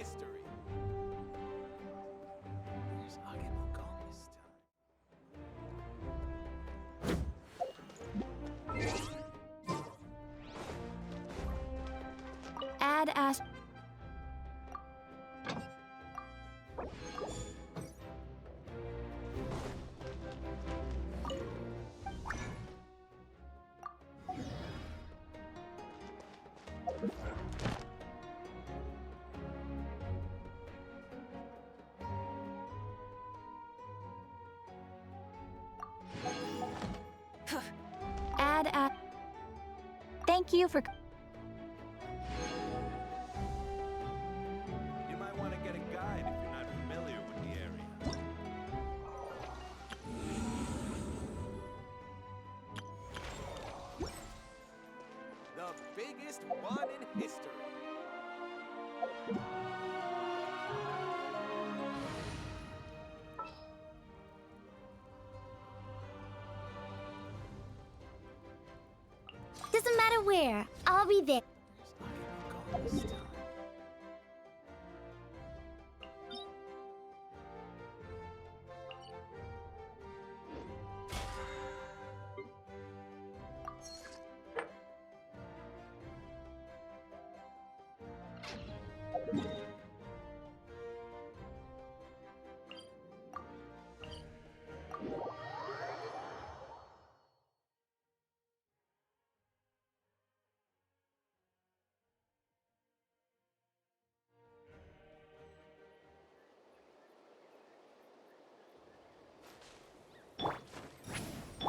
history. Where's Agemo gone this time? Add as. Add as. Thank you for. You might want to get a guide if you're not familiar with the area. The biggest one in history. Doesn't matter where, I'll be there. Where's Agemo gone this time?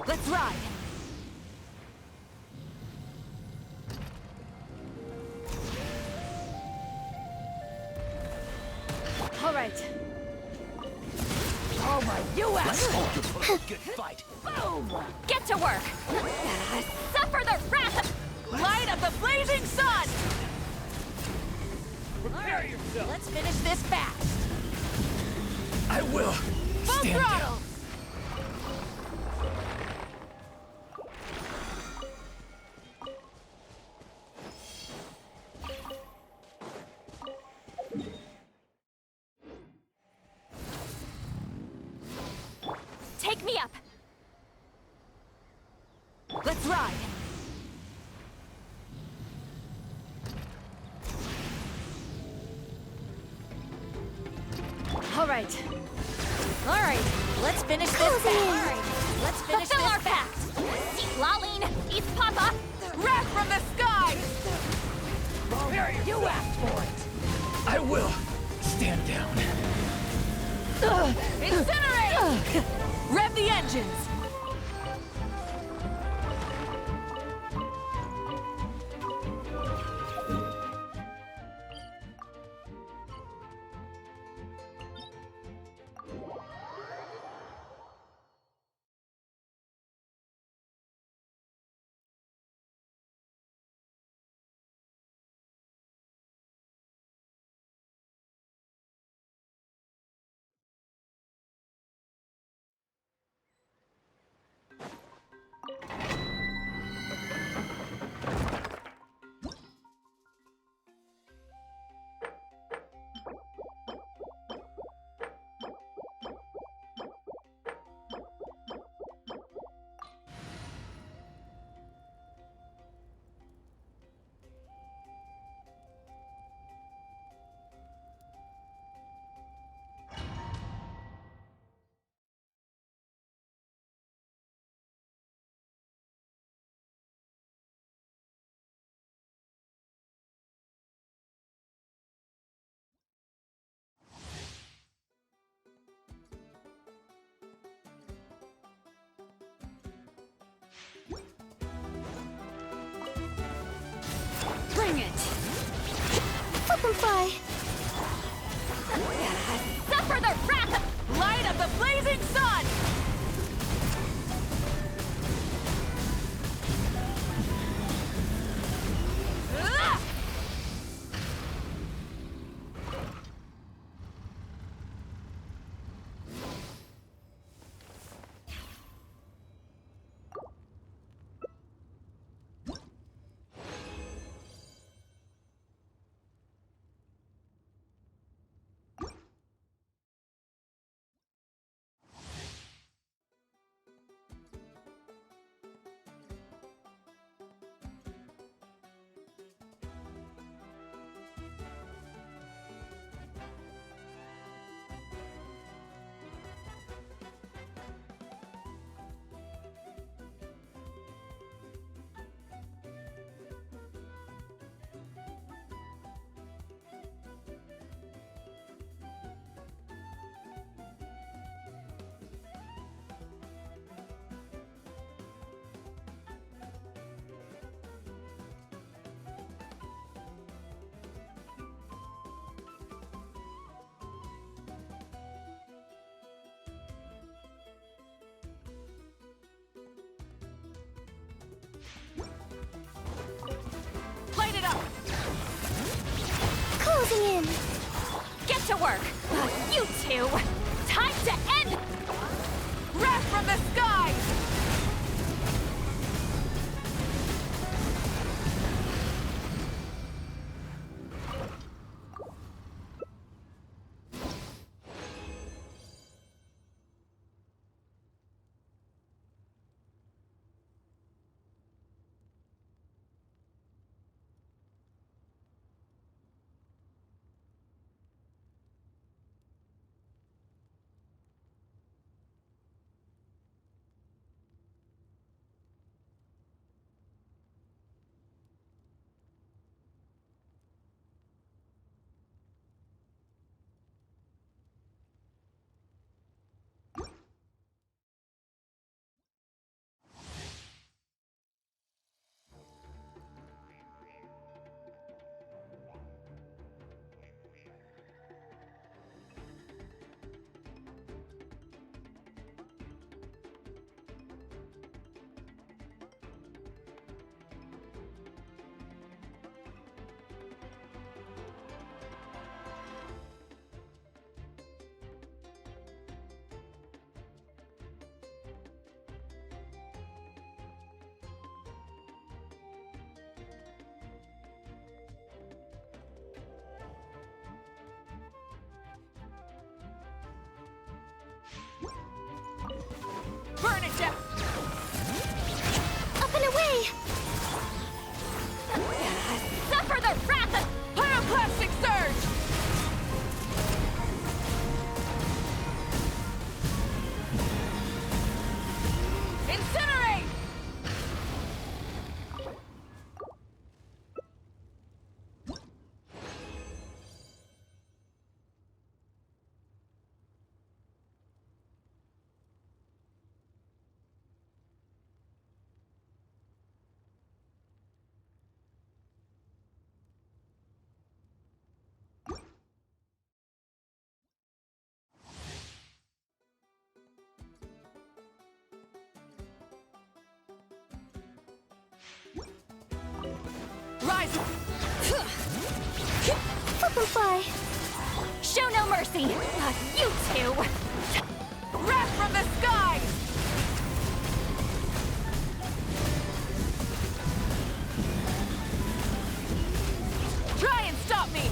Let's ride! All right. All right, you asked for it. Put up a good fight. Boom! Get to work! Suffer the wrath! Light of the blazing sun! Prepare yourself. Let's finish this fast! I will. Full Stand throttle! down. Take me up! Let's ride! All right. All right, let's finish this fast. All right, let's finish Fulfill this our fast. Laline, East Papa. Wrath from the sky! Prepare yourself. You asked for it! I will. Stand down. Incinerate! Rev the engines! Bring it! Flip and fly. Suffer the wrath! Light of the blazing sun! Ah! closing in. Get to work! You two! Time to end! Wrath from the skies! Burn it down! Up and away! Suffer the wrath of pyroclastic surge! Incinerate! Rise! Flip and fly. Show no mercy! You two! Wrath from the skies! Try and stop me!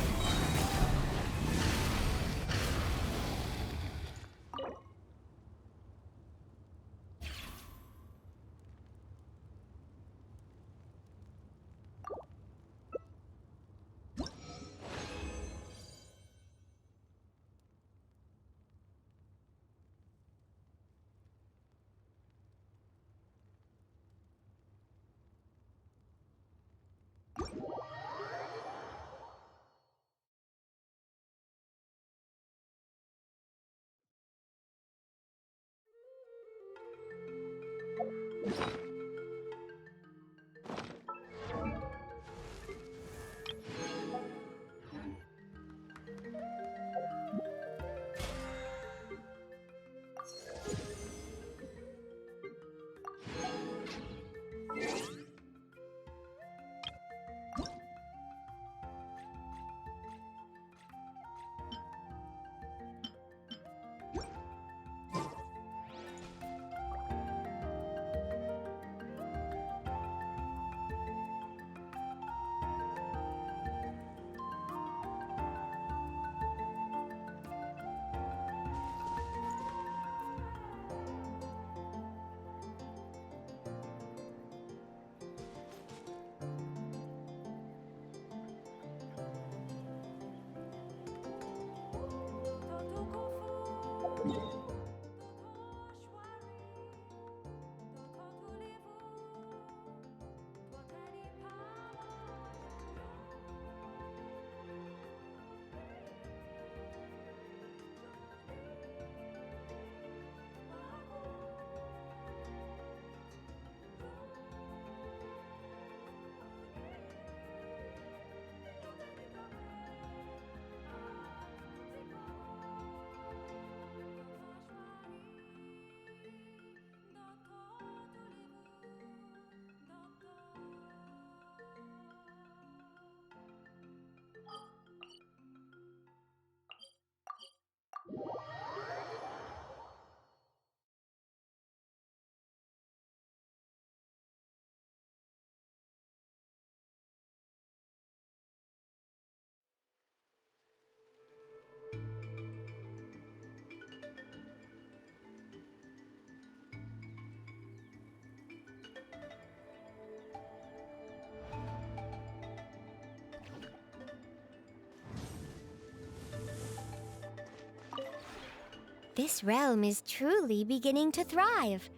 This realm is truly beginning to thrive.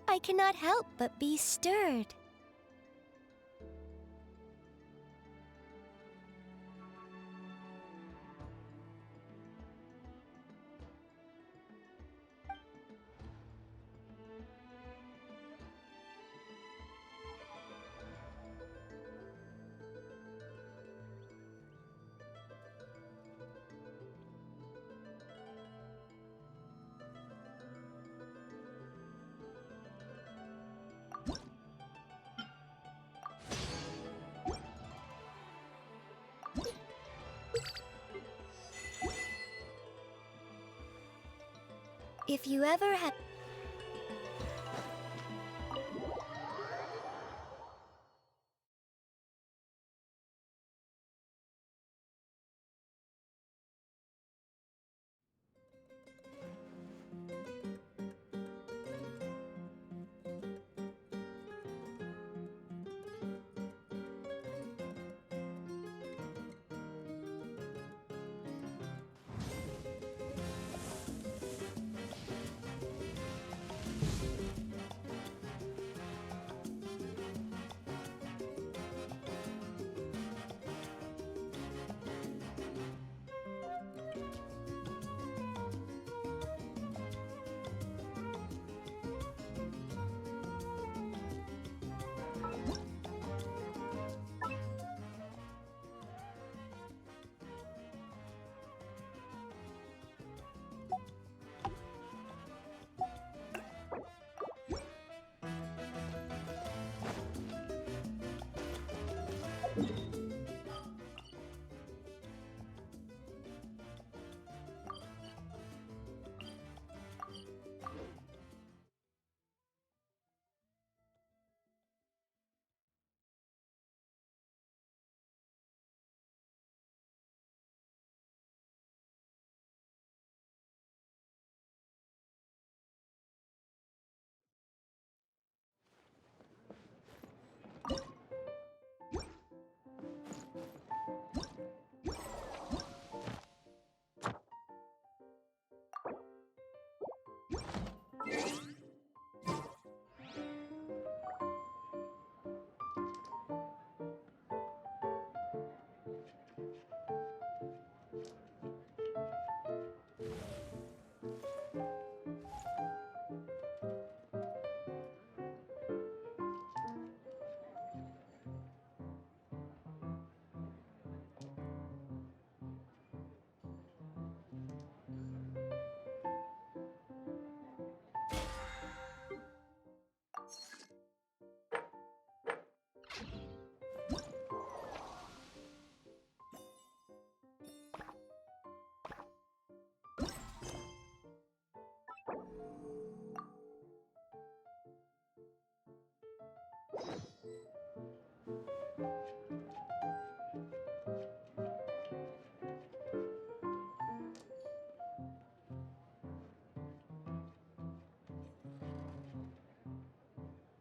I cannot help but be stirred. If you ever had...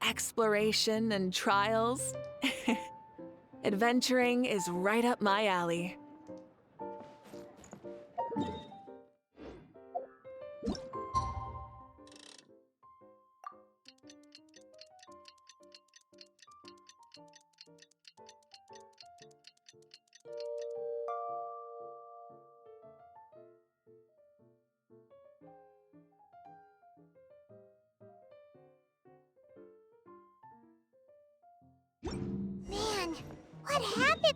Exploration and trials. Adventuring is right up my alley. Man, what happened?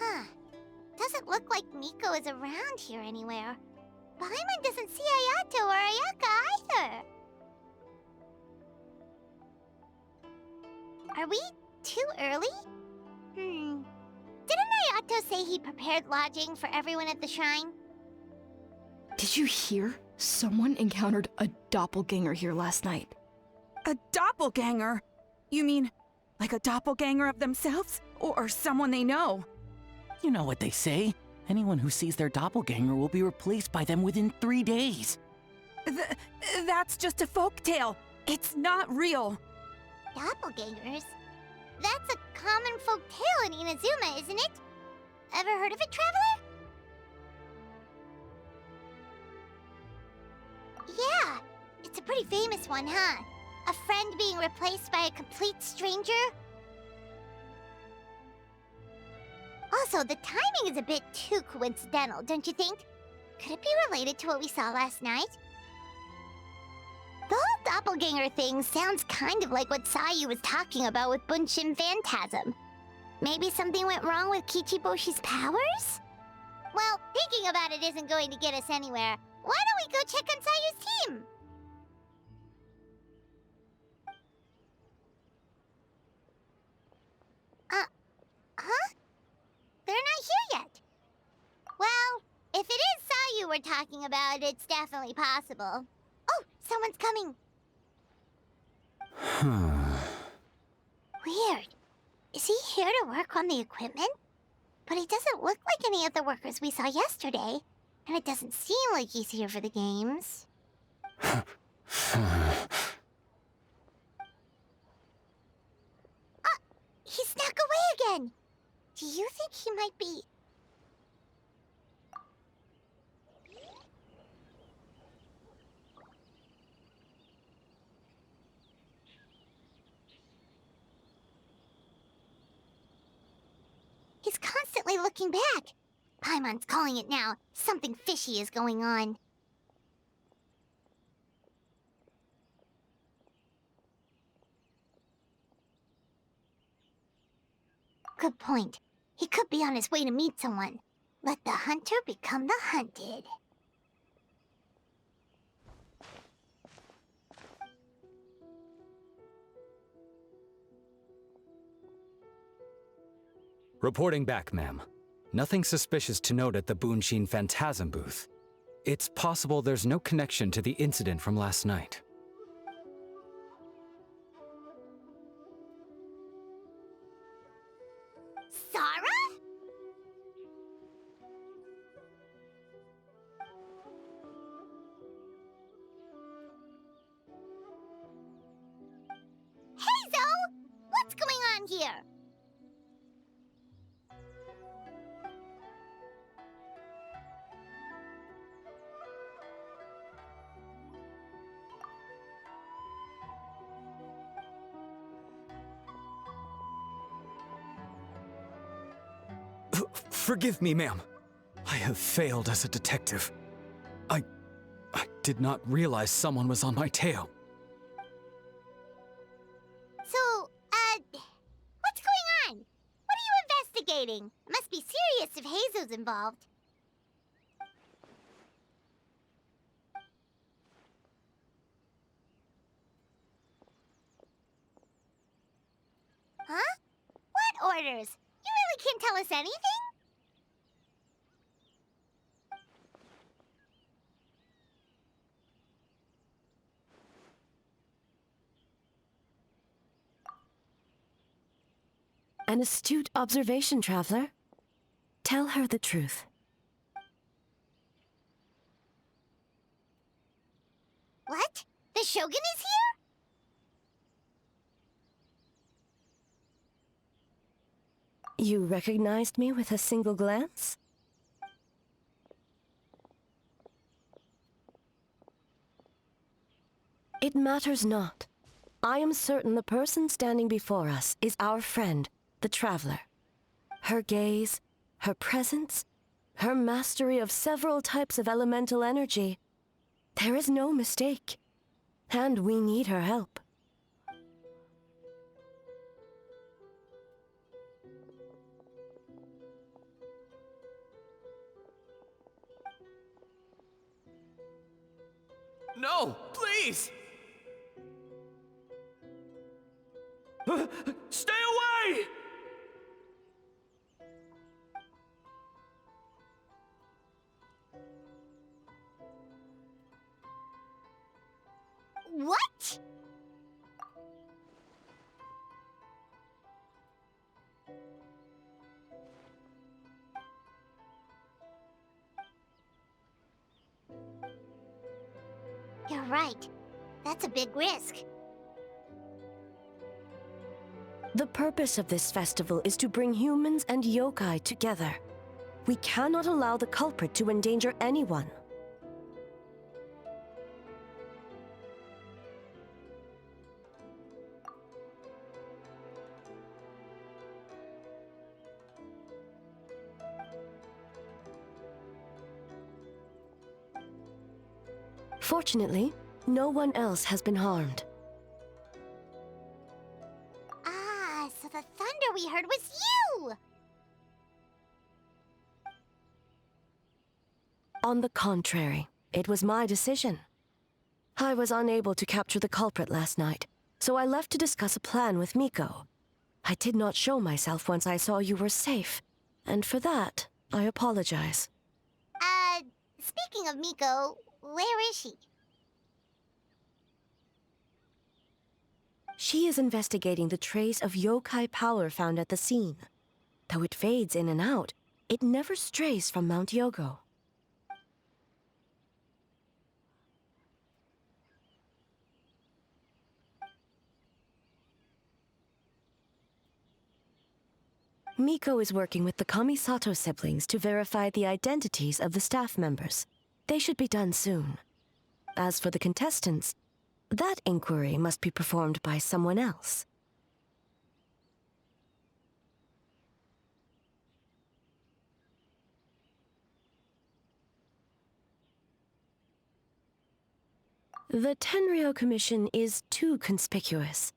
Huh. Doesn't look like Miko is around here anywhere. Paimon doesn't see Ayato or Ayaka either. Are we too early? Didn't Ayato say he prepared lodging for everyone at the shrine? Did you hear? Someone encountered a doppelganger here last night. A doppelganger? You mean, like a doppelganger of themselves? Or someone they know? You know what they say. Anyone who sees their doppelganger will be replaced by them within 3 days. That's just a folktale. It's not real. Doppelgangers? That's a common folk tale in Inazuma, isn't it? Ever heard of it, Traveler? Yeah, it's a pretty famous one, huh? A friend being replaced by a complete stranger? Also, the timing is a bit too coincidental, don't you think? Could it be related to what we saw last night? The whole doppelganger thing sounds kind of like what Sayu was talking about with Bunshin Phantasm. Maybe something went wrong with Kichiboshi's powers? Well, thinking about it isn't going to get us anywhere. Why don't we go check on Sayu's team? Huh? They're not here yet. Well, if it is Sayu we're talking about, it's definitely possible. Oh, someone's coming. Weird. Is he here to work on the equipment? But he doesn't look like any of the workers we saw yesterday. And it doesn't seem like he's here for the games. He snuck away again! Do you think he might be... He's constantly looking back. Paimon's calling it now. Something fishy is going on. Good point. He could be on his way to meet someone. Let the hunter become the hunted. Reporting back, ma'am. Nothing suspicious to note at the Bunshin Phantasm booth. It's possible there's no connection to the incident from last night. Sarah? Hazel! What's going on here? Forgive me, ma'am. I have failed as a detective. I did not realize someone was on my tail. So, what's going on? What are you investigating? It must be serious if Hazel's involved. Huh? What orders? You really can't tell us anything? An astute observation, Traveler. Tell her the truth. What? The Shogun is here? You recognized me with a single glance? It matters not. I am certain the person standing before us is our friend, the Traveler. Her gaze, her presence, her mastery of several types of elemental energy. There is no mistake. And we need her help. No, please! Stay away! What? You're right. That's a big risk. The purpose of this festival is to bring humans and yokai together. We cannot allow the culprit to endanger anyone. Fortunately, no one else has been harmed. Ah, so the thunder we heard was you! On the contrary, it was my decision. I was unable to capture the culprit last night, so I left to discuss a plan with Miko. I did not show myself once I saw you were safe, and for that, I apologize. Speaking of Miko, where is she? She is investigating the trace of yokai power found at the scene. Though it fades in and out, it never strays from Mount Yogo. Miko is working with the Kamisato siblings to verify the identities of the staff members. They should be done soon. As for the contestants, that inquiry must be performed by someone else. The Tenryo Commission is too conspicuous.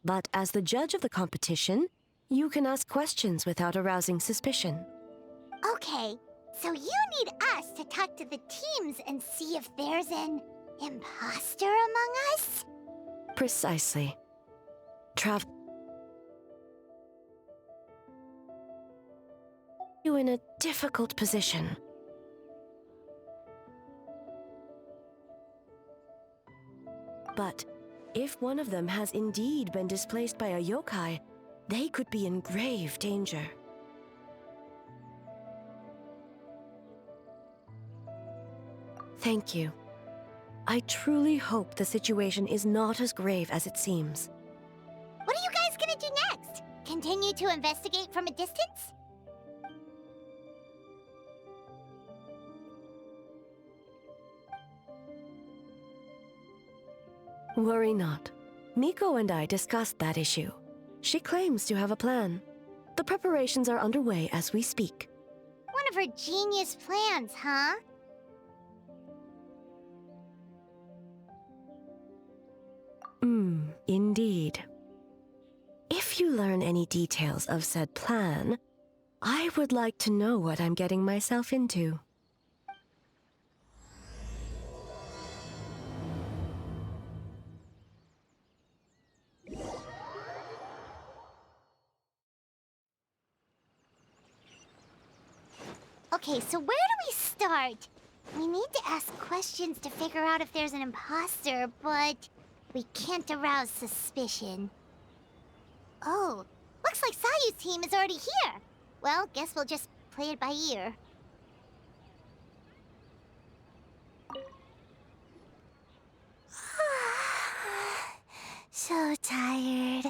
But as the judge of the competition, you can ask questions without arousing suspicion. Okay, so you need us to talk to the teams and see if there's an imposter among us? Precisely. You in a difficult position. But if one of them has indeed been displaced by a yokai, they could be in grave danger. Thank you. I truly hope the situation is not as grave as it seems. What are you guys gonna do next? Continue to investigate from a distance? Worry not. Miko and I discussed that issue. She claims to have a plan. The preparations are underway as we speak. One of her genius plans, huh? Indeed. If you learn any details of said plan, I would like to know what I'm getting myself into. Okay, so where do we start? We need to ask questions to figure out if there's an imposter, but we can't arouse suspicion. Oh, looks like Sayu's team is already here. Well, guess we'll just play it by ear. So tired.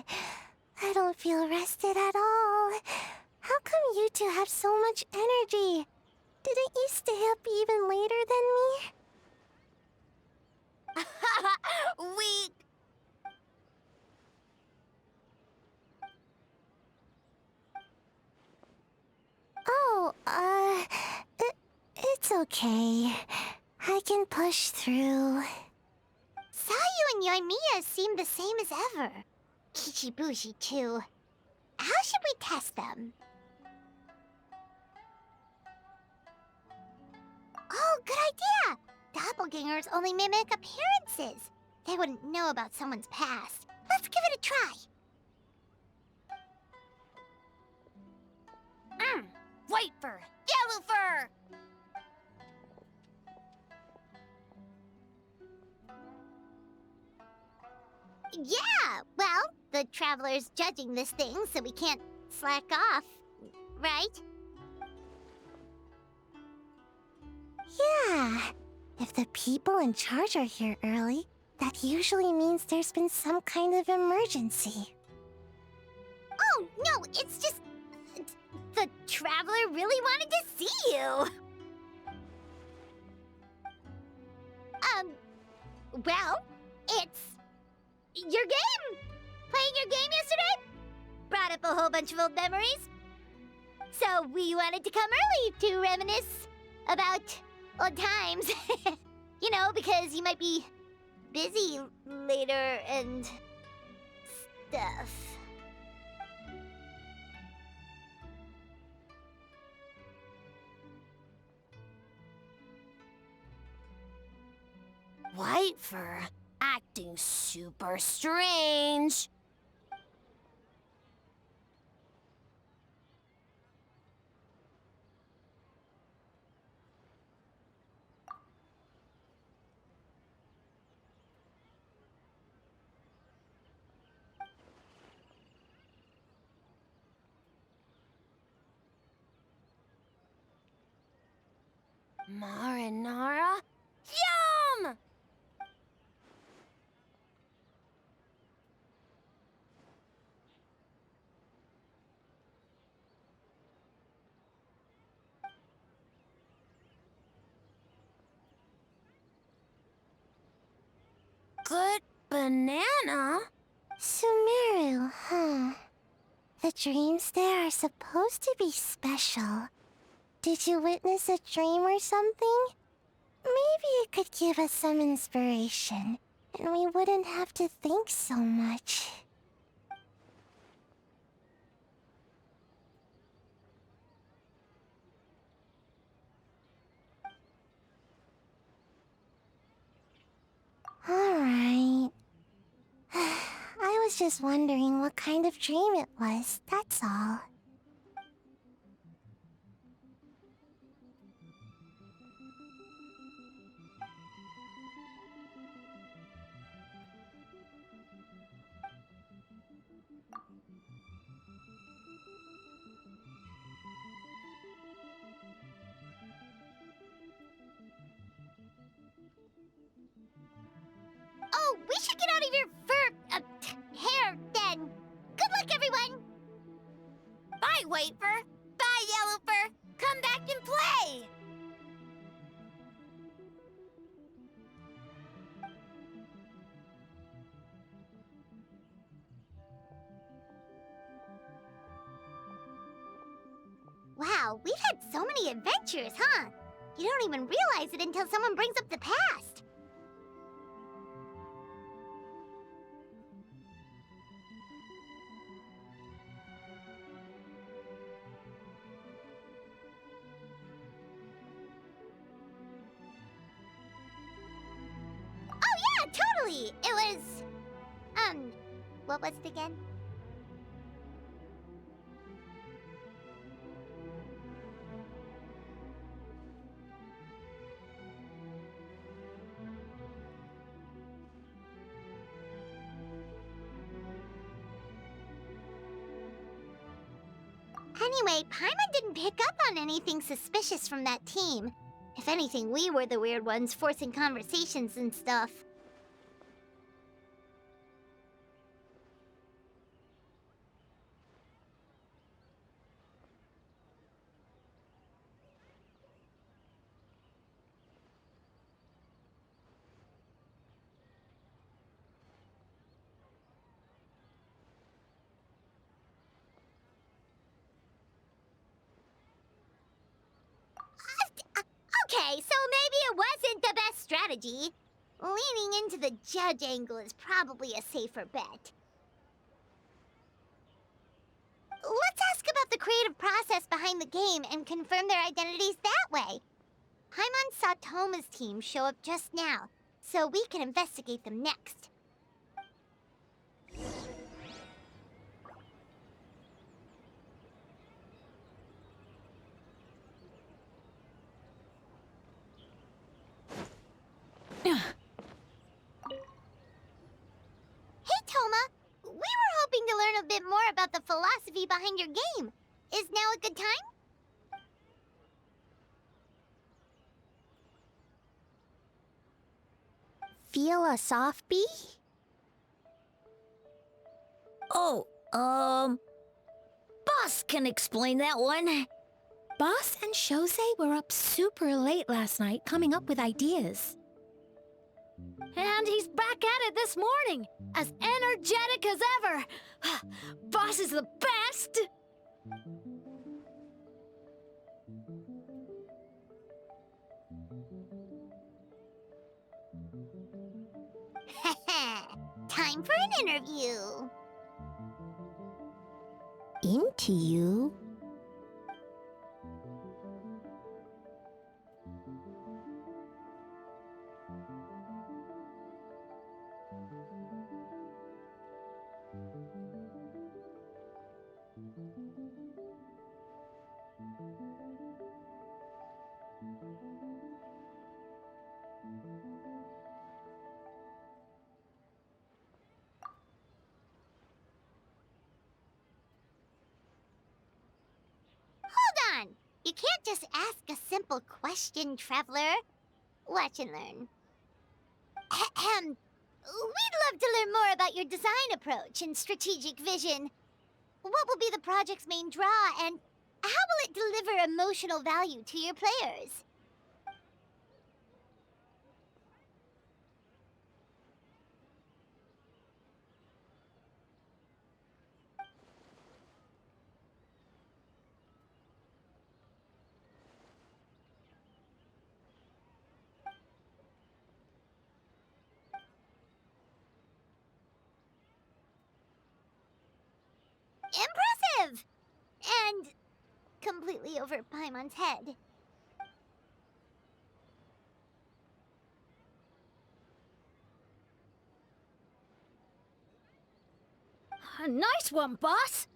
I don't feel rested at all. How come you two have so much energy? Didn't you stay up even later than me? Weak. Oh, it's okay. I can push through. Sayu and Yoimiya seem the same as ever. Kichibushi, too. How should we test them? Oh, good idea! Doppelgangers only mimic appearances. They wouldn't know about someone's past. Let's give it a try. White fur! Yellow fur! Yeah, well, the Traveler's judging this thing, so we can't slack off, right? Yeah. If the people in charge are here early, that usually means there's been some kind of emergency. Oh, no, it's just... the Traveler really wanted to see you! Well, it's... your game! Playing your game yesterday? Brought up a whole bunch of old memories. So we wanted to come early to reminisce about old times. You know, because you might be busy later and stuff. White fur, acting super strange. Marinara? Yum! Good banana? Sumeru, huh? The dreams there are supposed to be special. Did you witness a dream or something? Maybe it could give us some inspiration, and we wouldn't have to think so much. Alright. I was just wondering what kind of dream it was, that's all. Oh, we should get out of your hair then. Good luck, everyone. Bye, White fur. Bye, Yellow fur. Come back and play. Wow, we've had so many adventures, huh? You don't even realize it until someone brings up the past. Oh yeah, totally! It was... what was it again? Anyway, Paimon didn't pick up on anything suspicious from that team. If anything, we were the weird ones forcing conversations and stuff. Okay, so maybe it wasn't the best strategy. Leaning into the judge angle is probably a safer bet. Let's ask about the creative process behind the game and confirm their identities that way. Paimon saw Toma's team show up just now, so we can investigate them next. more about the philosophy behind your game. Is now a good time? Feel a soft bee? Oh, Boss can explain that one. Boss and Shosei were up super late last night coming up with ideas. And he's back at it this morning, as energetic as ever. Boss is the best! Time for an interview. Into you? Hold on. You can't just ask a simple question, Traveler. Watch and learn. Ahem. We'd love to learn more about your design approach and strategic vision. What will be the project's main draw, and how will it deliver emotional value to your players? Impressive! And completely over Paimon's head. Nice one, boss!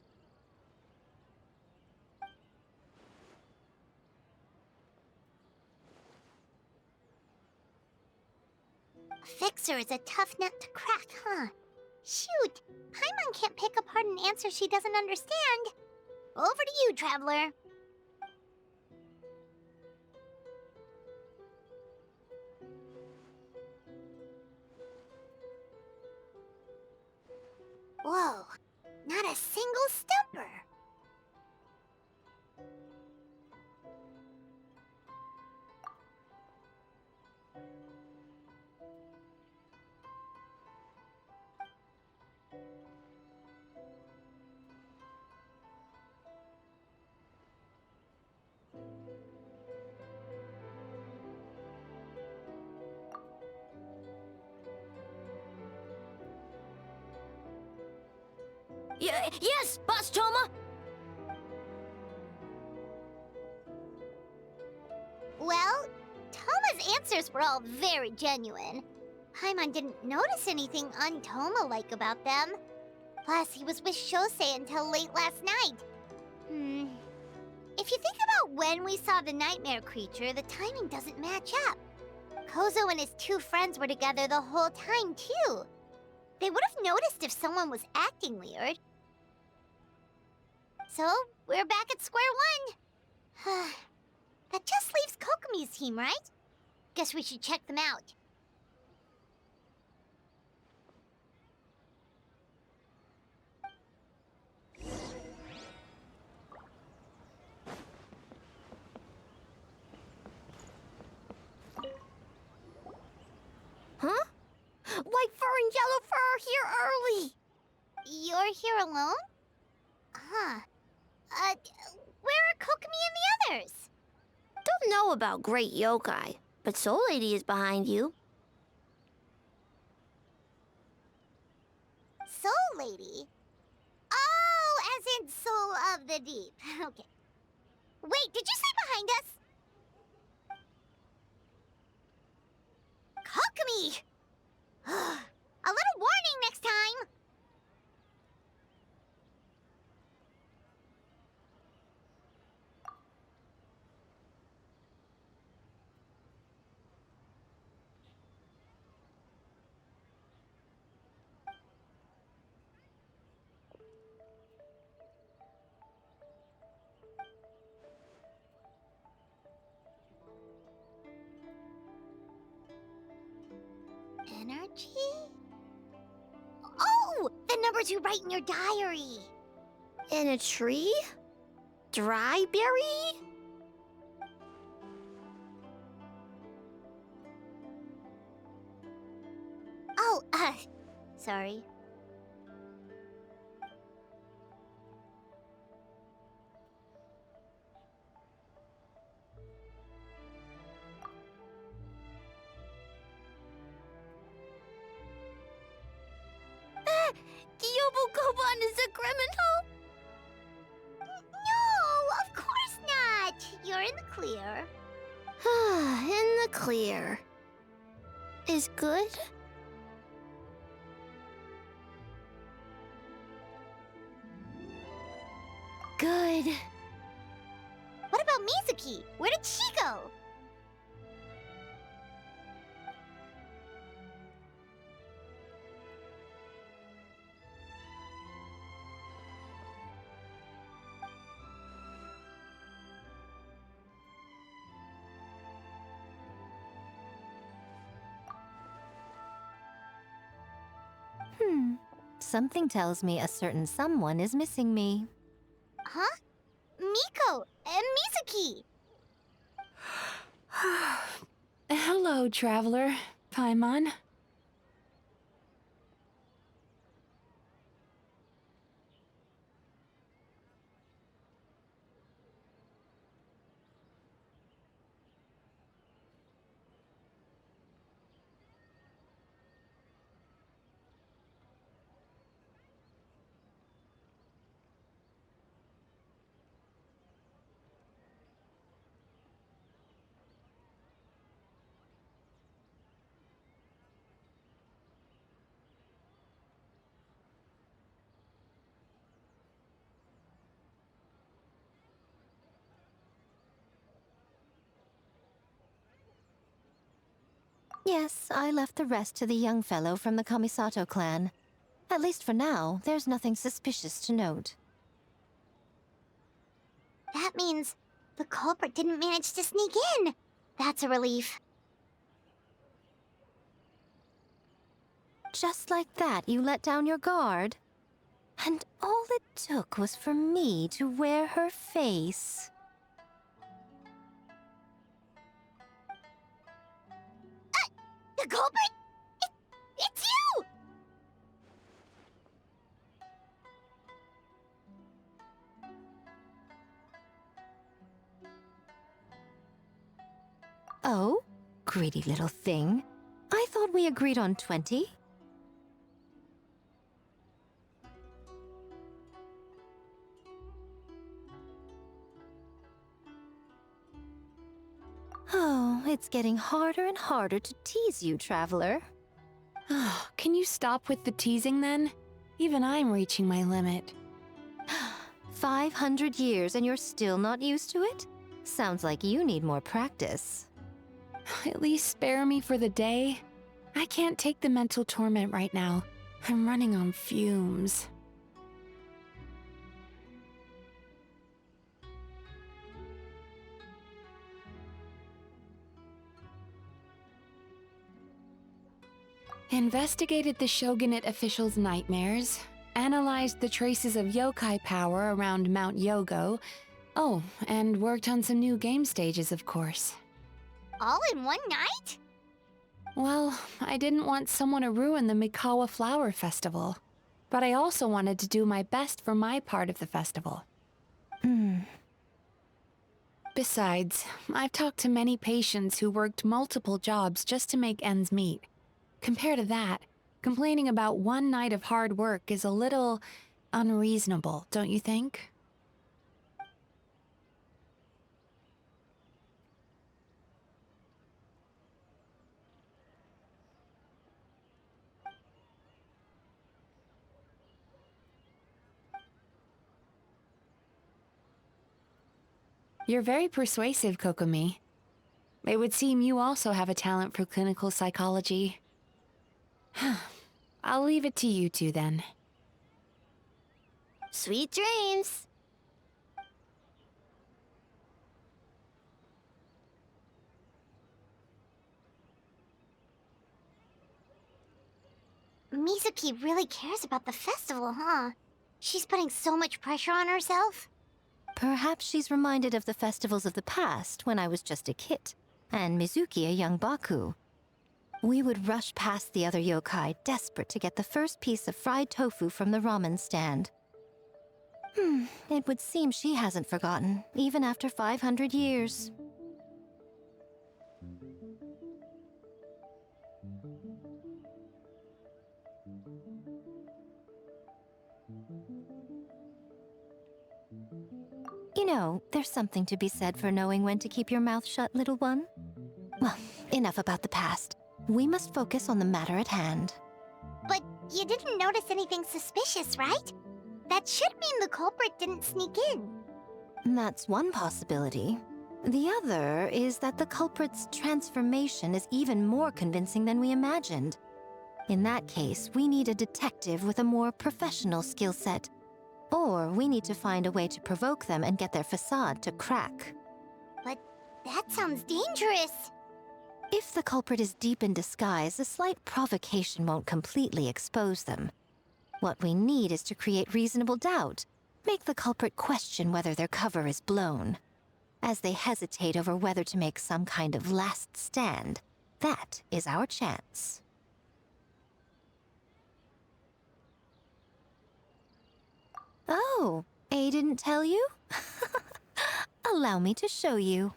Fixer is a tough nut to crack, huh? Shoot! Paimon can't pick apart an answer she doesn't understand. Over to you, Traveler. Whoa, not a single stumper. Yes, Boss Toma! Well, Toma's answers were all very genuine. Paimon didn't notice anything un-Toma-like about them. Plus, he was with Shosei until late last night. If you think about when we saw the nightmare creature, the timing doesn't match up. Kozo and his two friends were together the whole time, too. They would have noticed if someone was acting weird. So, we're back at square one. That just leaves Kokomi's team, right? Guess we should check them out. Huh? White fur and yellow fur are here early! You're here alone? Huh. Where are Kokomi and the others? Don't know about great yokai, but Soul Lady is behind you. Soul Lady? Oh, as in Soul of the Deep. Okay. Wait, did you say behind us? Kokomi! A little warning next time! numbers you write in your diary. In a tree? Dryberry? Oh, sorry. Yobukoban is a criminal? No, of course not. You're in the clear. In the clear. Is good? Good. What about Mizuki? Where did she go? Something tells me a certain someone is missing me. Huh? Miko and Mizuki. Hello, traveler. Paimon. Yes, I left the rest to the young fellow from the Kamisato clan. At least for now, there's nothing suspicious to note. That means the culprit didn't manage to sneak in. That's a relief. Just like that, you let down your guard? And all it took was for me to wear her face. The culprit? It's you! Oh? Greedy little thing. I thought we agreed on 20. Oh, it's getting harder and harder to tease you, traveler. Oh, can you stop with the teasing then? Even I'm reaching my limit. 500 years and you're still not used to it? Sounds like you need more practice. At least spare me for the day. I can't take the mental torment right now. I'm running on fumes. Investigated the Shogunate officials' nightmares, analyzed the traces of yokai power around Mount Yogo. Oh, and worked on some new game stages, of course. All in one night? Well, I didn't want someone to ruin the Mikawa Flower Festival. But I also wanted to do my best for my part of the festival. Besides, I've talked to many patients who worked multiple jobs just to make ends meet. Compared to that, complaining about one night of hard work is a little unreasonable, don't you think? You're very persuasive, Kokomi. It would seem you also have a talent for clinical psychology. I'll leave it to you two then. Sweet dreams! Mizuki really cares about the festival, huh? She's putting so much pressure on herself. Perhaps she's reminded of the festivals of the past when I was just a kid, and Mizuki a young Baku. We would rush past the other yokai, desperate to get the first piece of fried tofu from the ramen stand. It would seem she hasn't forgotten, even after 500 years. You know, there's something to be said for knowing when to keep your mouth shut, little one. Well, enough about the past. We must focus on the matter at hand. But you didn't notice anything suspicious, right? That should mean the culprit didn't sneak in. That's one possibility. The other is that the culprit's transformation is even more convincing than we imagined. In that case, we need a detective with a more professional skill set. Or we need to find a way to provoke them and get their facade to crack. But that sounds dangerous. If the culprit is deep in disguise, a slight provocation won't completely expose them. What we need is to create reasonable doubt. Make the culprit question whether their cover is blown. As they hesitate over whether to make some kind of last stand, that is our chance. Oh, A didn't tell you? Allow me to show you.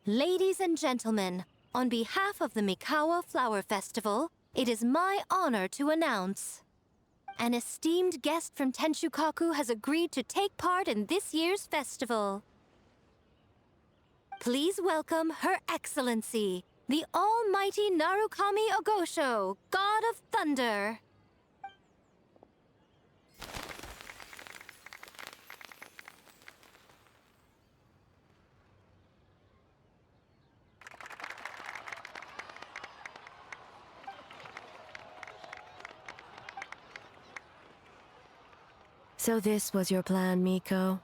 Ladies and gentlemen, on behalf of the Mikawa Flower Festival, it is my honor to announce an esteemed guest from Tenshukaku has agreed to take part in this year's festival. Please welcome Her Excellency, the Almighty Narukami Ogosho, God of Thunder. So this was your plan, Miko?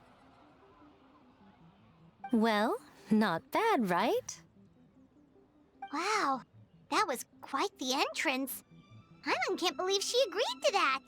Well, not bad, right? Wow, that was quite the entrance. Hyman can't believe she agreed to that.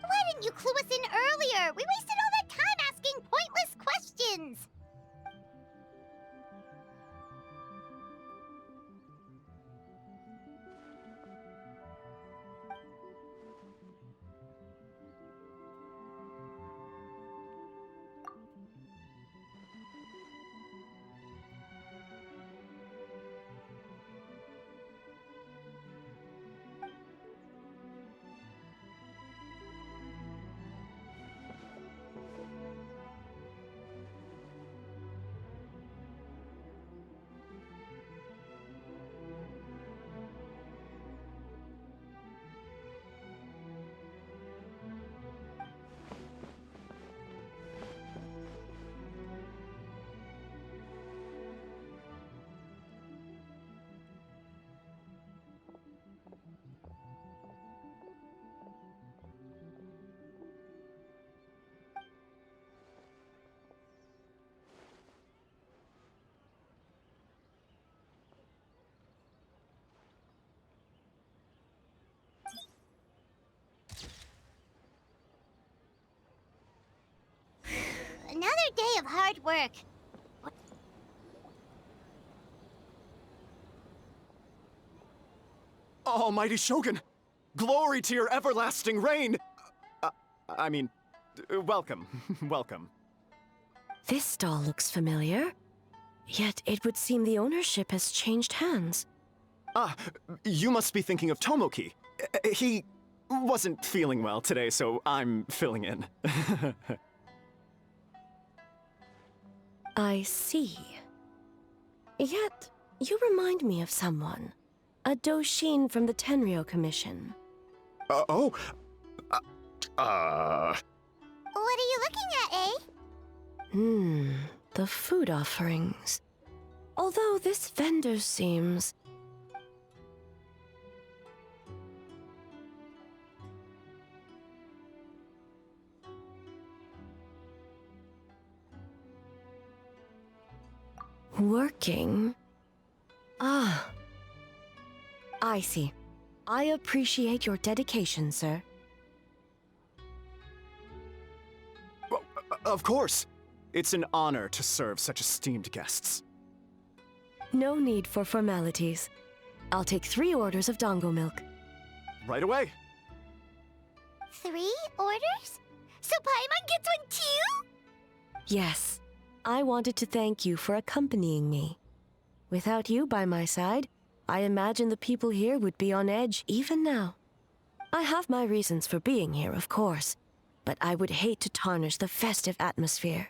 Why didn't you clue us in earlier? We wasted all that time asking pointless questions. Another day of hard work. Almighty Shogun! Glory to your everlasting reign! Welcome. Welcome. This stall looks familiar. Yet it would seem the ownership has changed hands. Ah, you must be thinking of Tomoki. He wasn't feeling well today, so I'm filling in. I see. Yet, you remind me of someone. A Doshin from the Tenryo Commission. Oh. What are you looking at, eh? The food offerings. Although this vendor seems... working? Ah. I see. I appreciate your dedication, sir. Well, of course. It's an honor to serve such esteemed guests. No need for formalities. I'll take 3 orders of dango milk. Right away. 3 orders? So Paimon gets one too? Yes. I wanted to thank you for accompanying me. Without you by my side, I imagine the people here would be on edge even now. I have my reasons for being here, of course, but I would hate to tarnish the festive atmosphere.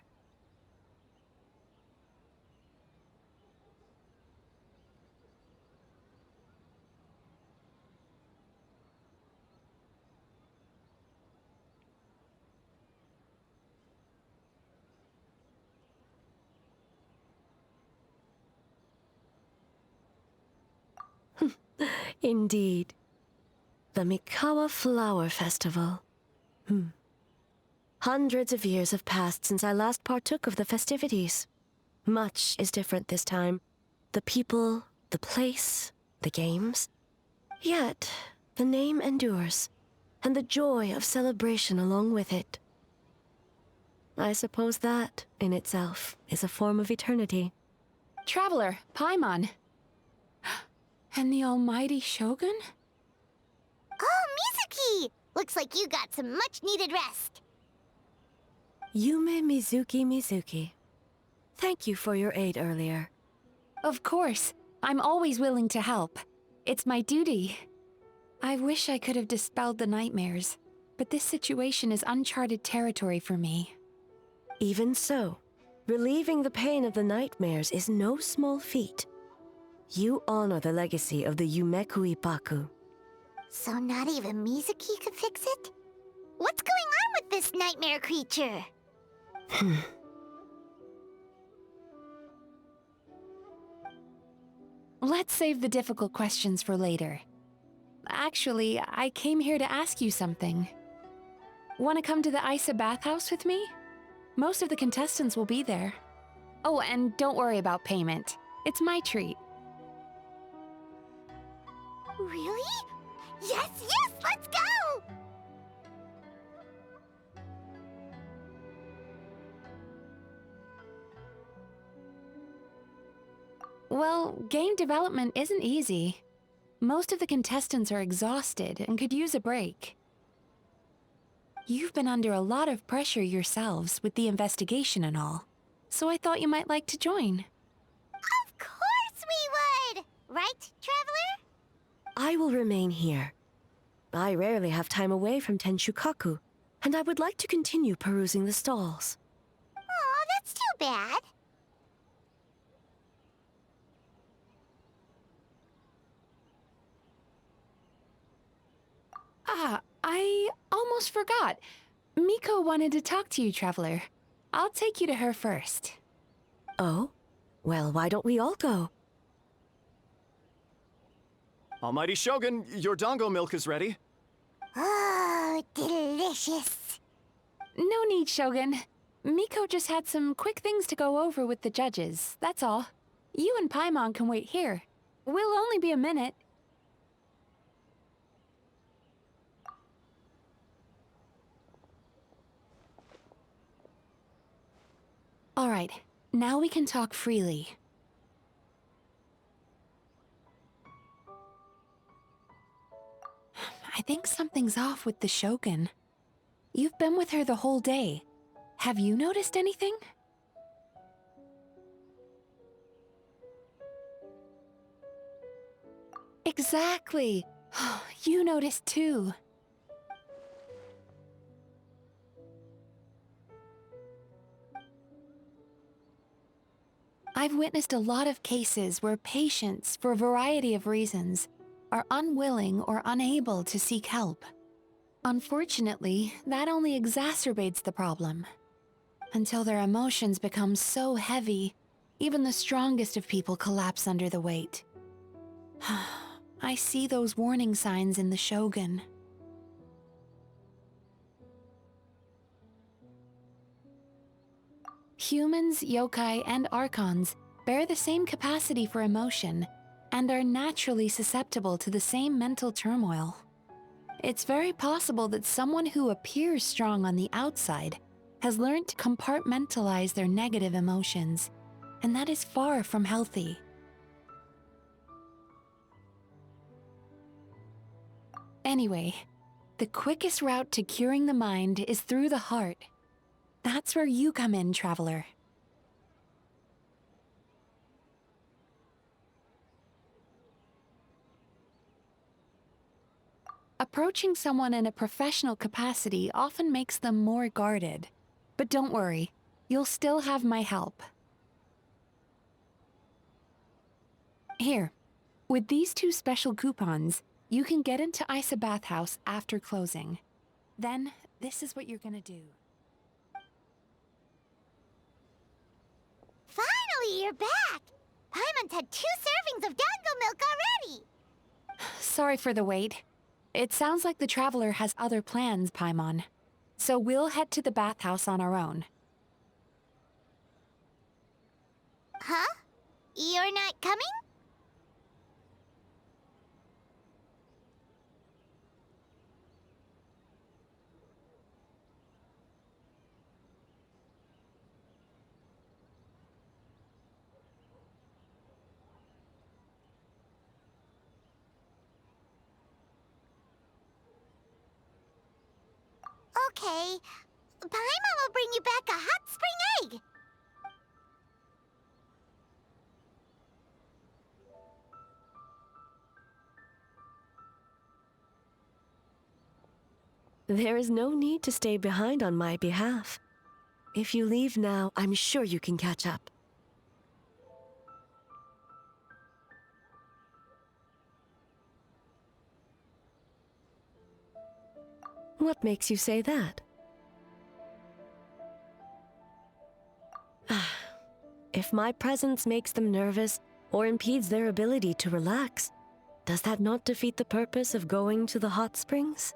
Indeed. The Mikawa Flower Festival. Hundreds of years have passed since I last partook of the festivities. Much is different this time. The people, the place, the games. Yet, the name endures, and the joy of celebration along with it. I suppose that, in itself, is a form of eternity. Traveler, Paimon. And the almighty Shogun? Oh, Mizuki! Looks like you got some much-needed rest. Yume Mizuki. Thank you for your aid earlier. Of course. I'm always willing to help. It's my duty. I wish I could have dispelled the nightmares, but this situation is uncharted territory for me. Even so, relieving the pain of the nightmares is no small feat. You honor the legacy of the Yumeku Ippaku. So not even Mizuki could fix it? What's going on with this nightmare creature? Let's save the difficult questions for later. Actually, I came here to ask you something. Want to come to the Isa bathhouse with me? Most of the contestants will be there. Oh, and don't worry about payment. It's my treat. Really? Yes, let's go! Well, game development isn't easy. Most of the contestants are exhausted and could use a break. You've been under a lot of pressure yourselves with the investigation and all, so I thought you might like to join. Of course we would! Right, Traveler? I will remain here. I rarely have time away from Tenshukaku, and I would like to continue perusing the stalls. Aw, that's too bad. Ah, I almost forgot. Miko wanted to talk to you, Traveler. I'll take you to her first. Oh? Well, why don't we all go? Almighty Shogun, your dango milk is ready. Oh, delicious. No need, Shogun. Miko just had some quick things to go over with the judges, that's all. You and Paimon can wait here. We'll only be a minute. All right, now we can talk freely. I think something's off with the Shogun. You've been with her the whole day. Have you noticed anything? Exactly. You noticed too. I've witnessed a lot of cases where patients, for a variety of reasons, are unwilling or unable to seek help. Unfortunately, that only exacerbates the problem. Until their emotions become so heavy, even the strongest of people collapse under the weight. I see those warning signs in the Shogun. Humans, yokai, and archons bear the same capacity for emotion and are naturally susceptible to the same mental turmoil. It's very possible that someone who appears strong on the outside has learned to compartmentalize their negative emotions, and that is far from healthy. Anyway, the quickest route to curing the mind is through the heart. That's where you come in, traveler. Approaching someone in a professional capacity often makes them more guarded. But don't worry, you'll still have my help. Here, with these 2 special coupons, you can get into Isa Bathhouse after closing. Then, this is what you're gonna do. Finally, you're back! Paimon's had 2 servings of dango milk already! Sorry for the wait. It sounds like the traveler has other plans, Paimon. So we'll head to the bathhouse on our own. Huh? You're not coming? Okay. Paimon will bring you back a hot spring egg! There is no need to stay behind on my behalf. If you leave now, I'm sure you can catch up. What makes you say that? If my presence makes them nervous or impedes their ability to relax, does that not defeat the purpose of going to the hot springs?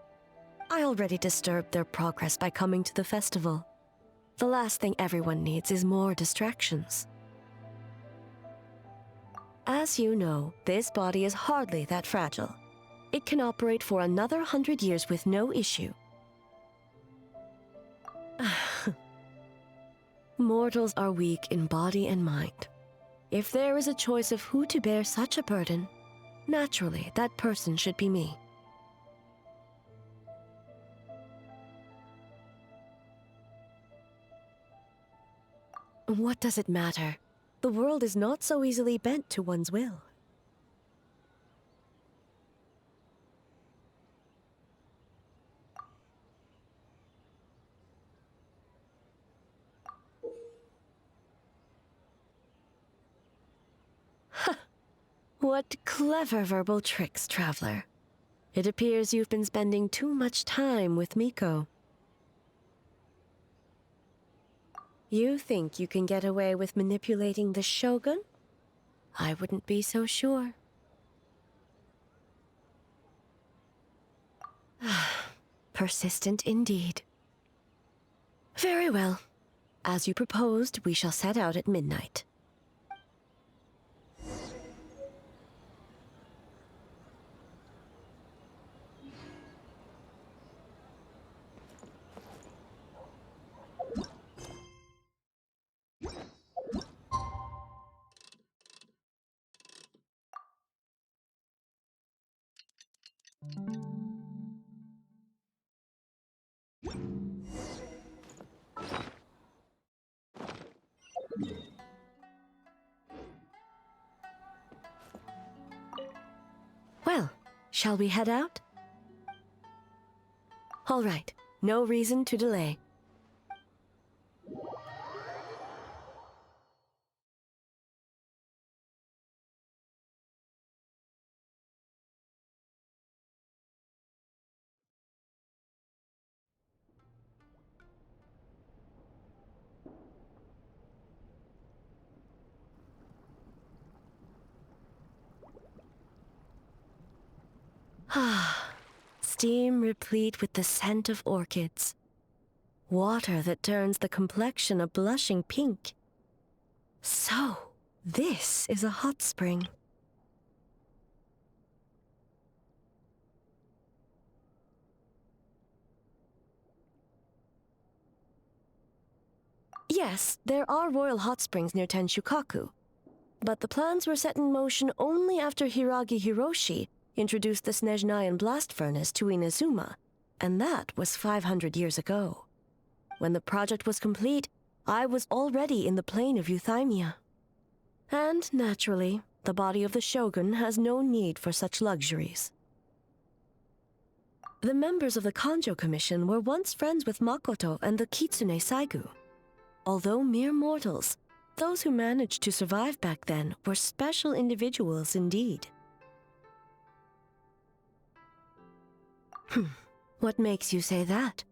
I already disturbed their progress by coming to the festival. The last thing everyone needs is more distractions. As you know, this body is hardly that fragile. It can operate for another 100 years with no issue. Mortals are weak in body and mind. If there is a choice of who to bear such a burden, naturally that person should be me. What does it matter? The world is not so easily bent to one's will. What clever verbal tricks, traveler. It appears you've been spending too much time with Miko. You think you can get away with manipulating the Shogun? I wouldn't be so sure. Persistent indeed. Very well. As you proposed, we shall set out at midnight. Well, shall we head out? All right, no reason to delay. Steam replete with the scent of orchids. Water that turns the complexion a blushing pink. So, this is a hot spring. Yes, there are royal hot springs near Tenshukaku, but the plans were set in motion only after Hiragi Hiroshi introduced the Snezhnayan blast furnace to Inazuma, and that was 500 years ago. When the project was complete, I was already in the plain of Euthymia. And naturally, the body of the shogun has no need for such luxuries. The members of the Kanjo Commission were once friends with Makoto and the Kitsune Saigu. Although mere mortals, those who managed to survive back then were special individuals indeed. What makes you say that?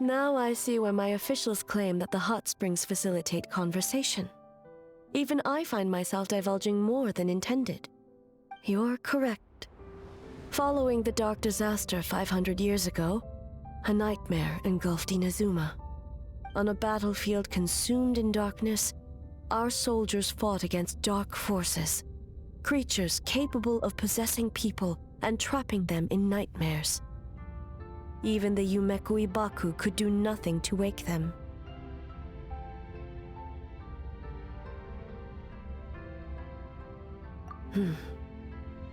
Now I see why my officials claim that the hot springs facilitate conversation. Even I find myself divulging more than intended. You're correct. Following the dark disaster 500 years ago, a nightmare engulfed Inazuma. On a battlefield consumed in darkness, our soldiers fought against dark forces, creatures capable of possessing people and trapping them in nightmares. Even the Yumeku Ibaku could do nothing to wake them.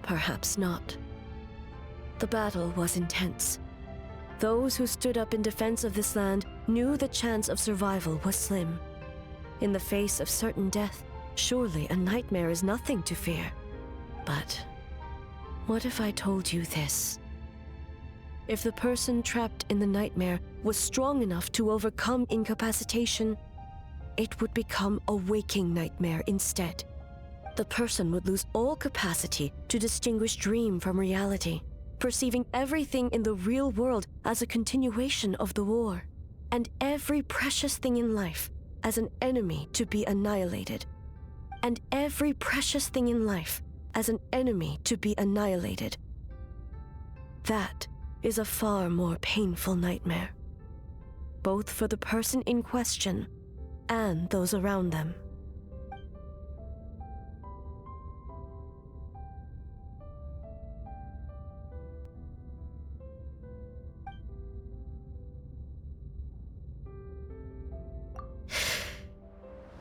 Perhaps not. The battle was intense. Those who stood up in defense of this land knew the chance of survival was slim. In the face of certain death, surely a nightmare is nothing to fear. But what if I told you this? If the person trapped in the nightmare was strong enough to overcome incapacitation, it would become a waking nightmare instead. The person would lose all capacity to distinguish dream from reality, perceiving everything in the real world as a continuation of the war, and every precious thing in life as an enemy to be annihilated. And every precious thing in life as an enemy to be annihilated. That is a far more painful nightmare, both for the person in question and those around them.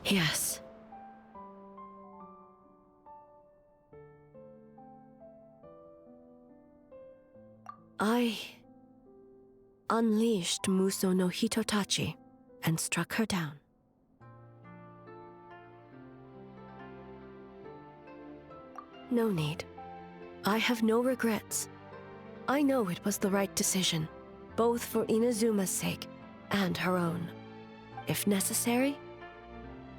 Yes. I unleashed Muso no Hitotachi and struck her down. No need. I have no regrets. I know it was the right decision, both for Inazuma's sake and her own. If necessary,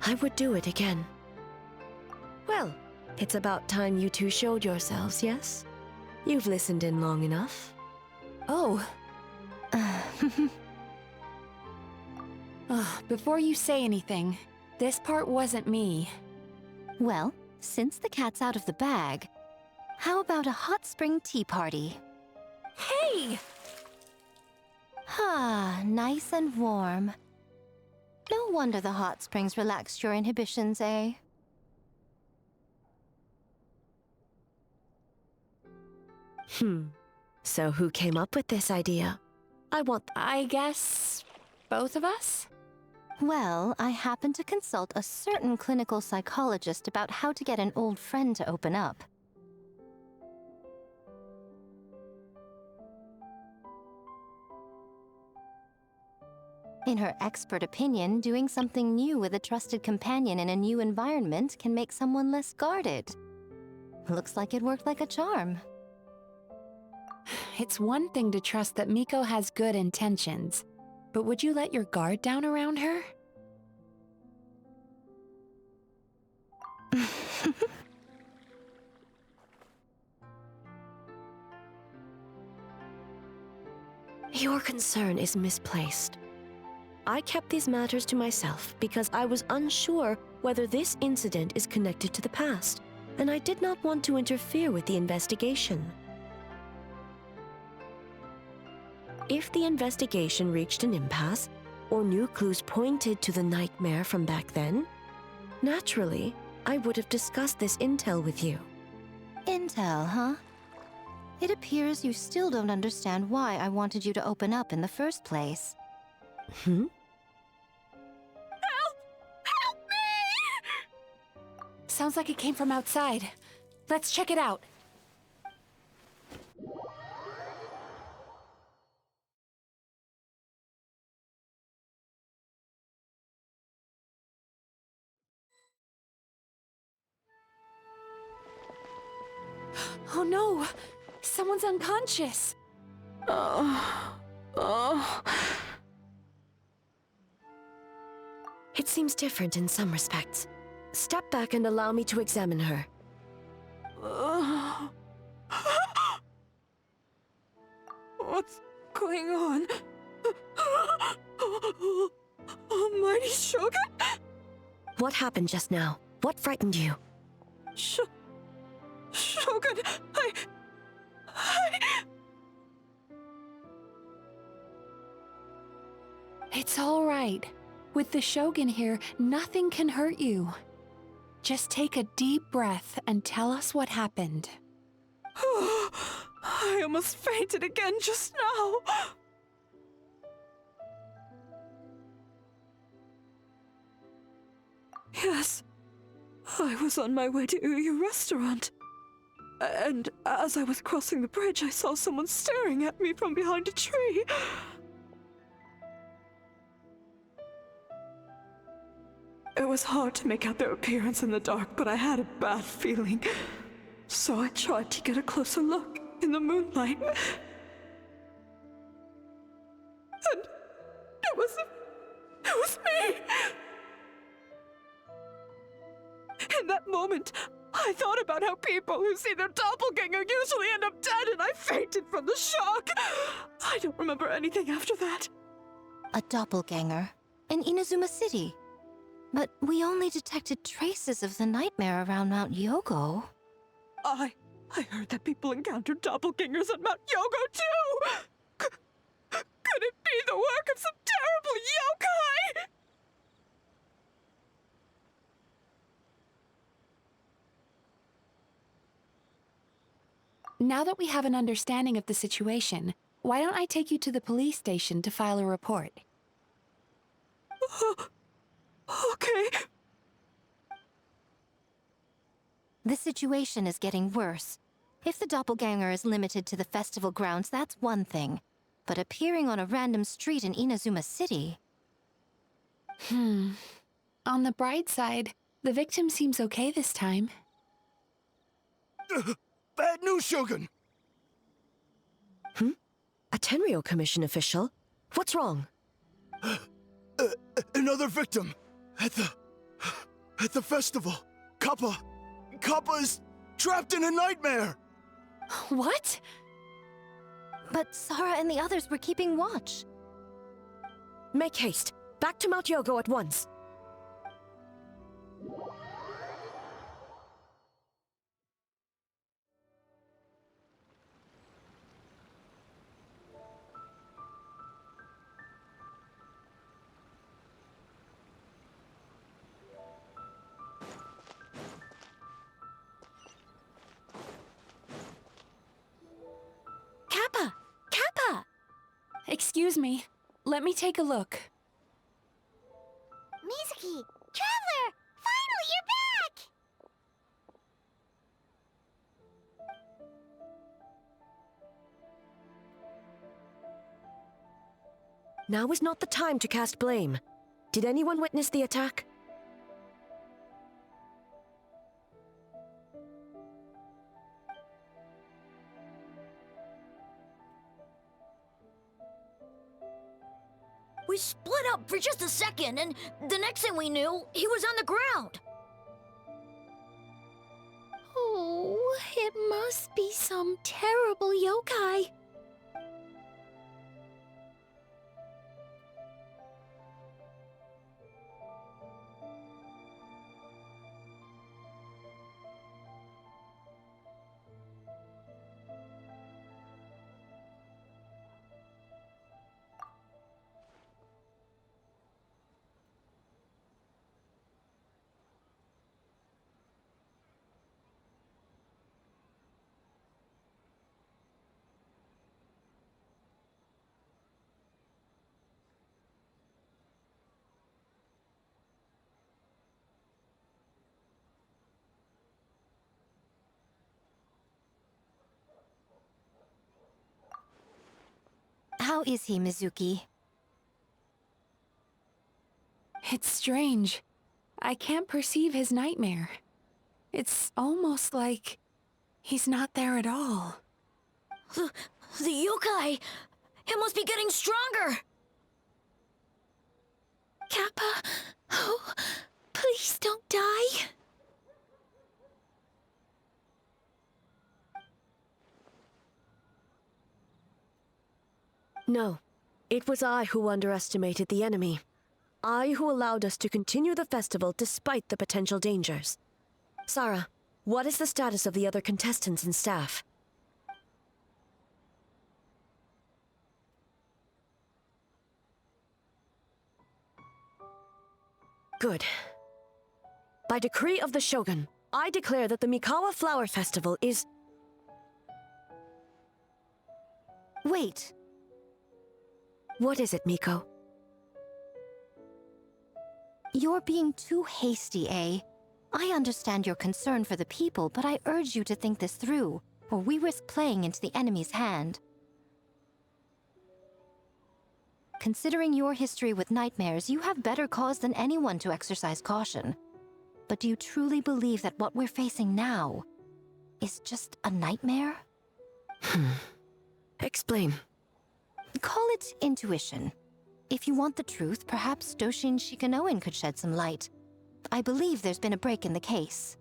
I would do it again. Well, it's about time you two showed yourselves, yes? You've listened in long enough. Oh. Before you say anything, this part wasn't me. Well, since the cat's out of the bag, how about a hot spring tea party? Hey! Nice and warm. No wonder the hot springs relaxed your inhibitions, eh? So who came up with this idea? I guess both of us? Well, I happened to consult a certain clinical psychologist about how to get an old friend to open up. In her expert opinion, doing something new with a trusted companion in a new environment can make someone less guarded. Looks like it worked like a charm. It's one thing to trust that Miko has good intentions, but would you let your guard down around her? Your concern is misplaced. I kept these matters to myself because I was unsure whether this incident is connected to the past, and I did not want to interfere with the investigation. If the investigation reached an impasse, or new clues pointed to the nightmare from back then, naturally, I would have discussed this intel with you. Intel, huh? It appears you still don't understand why I wanted you to open up in the first place. Hmm? Help me! Sounds like it came from outside. Let's check it out. Oh no! Someone's unconscious! It seems different in some respects. Step back and allow me to examine her. What's going on? Almighty Shogun? What happened just now? What frightened you? Shogun, It's all right. With the Shogun here, nothing can hurt you. Just take a deep breath and tell us what happened. I almost fainted again just now. Yes, I was on my way to your restaurant. And as I was crossing the bridge, I saw someone staring at me from behind a tree. It was hard to make out their appearance in the dark, but I had a bad feeling. So I tried to get a closer look in the moonlight. And it was me! In that moment, I thought about how people who see their doppelganger usually end up dead, and I fainted from the shock. I don't remember anything after that. A doppelganger? In Inazuma City? But we only detected traces of the nightmare around Mount Yogo. I heard that people encountered doppelgangers at Mount Yogo too! Could it be the work of some terrible yokai? Now that we have an understanding of the situation, why don't I take you to the police station to file a report? Okay. The situation is getting worse. If the doppelganger is limited to the festival grounds, that's one thing. But appearing on a random street in Inazuma City... On the bright side, the victim seems okay this time. Bad news, Shogun! A Tenryo Commission official? What's wrong? Another victim! At the festival! Kappa is trapped in a nightmare! What? But Sara and the others were keeping watch. Make haste. Back to Mount Yogo at once. Kappa! Excuse me. Let me take a look. Mizuki! Traveler! Finally, you're back! Now is not the time to cast blame. Did anyone witness the attack? We split up for just a second, and the next thing we knew, he was on the ground. Oh, it must be some terrible yokai. How is he, Mizuki? It's strange. I can't perceive his nightmare. It's almost like he's not there at all. The yokai! It must be getting stronger! Kappa, oh, please don't die. No. It was I who underestimated the enemy. I who allowed us to continue the festival despite the potential dangers. Sarah, what is the status of the other contestants and staff? Good. By decree of the Shogun, I declare that the Mikawa Flower Festival is... Wait. What is it, Miko? You're being too hasty, eh? I understand your concern for the people, but I urge you to think this through, or we risk playing into the enemy's hand. Considering your history with nightmares, you have better cause than anyone to exercise caution. But do you truly believe that what we're facing now is just a nightmare? Explain. Call it intuition. If you want the truth, perhaps Doshin Shikanoin could shed some light. I believe there's been a break in the case.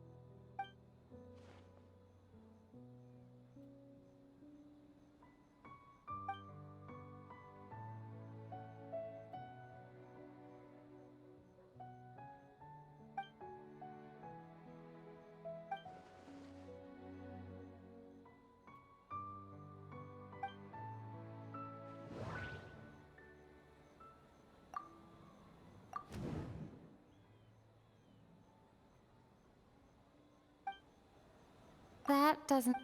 That doesn't...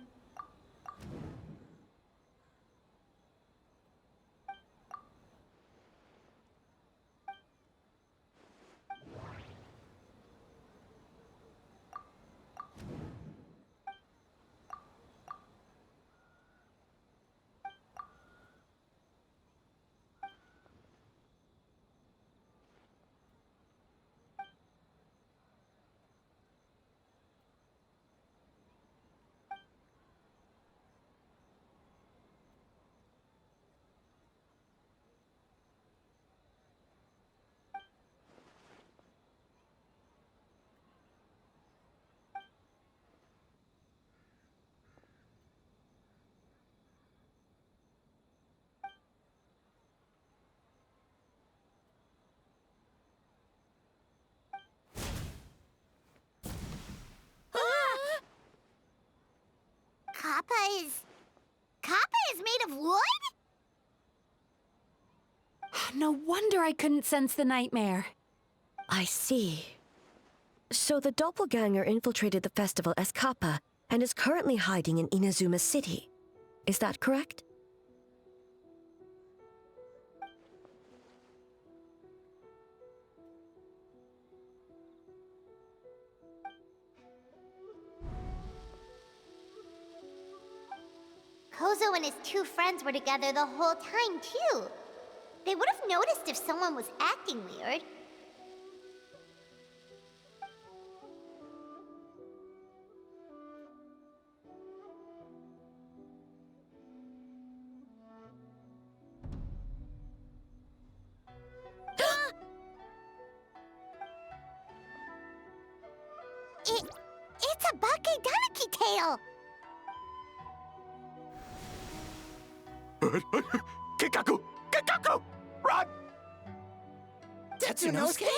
Kappa is made of wood? No wonder I couldn't sense the nightmare. I see. So the doppelganger infiltrated the festival as Kappa and is currently hiding in Inazuma City. Is that correct? Kozo and his two friends were together the whole time, too. They would have noticed if someone was acting weird. It's a Bakedaniki tail! Kikaku! Kikaku! Run! Tetsunosuke?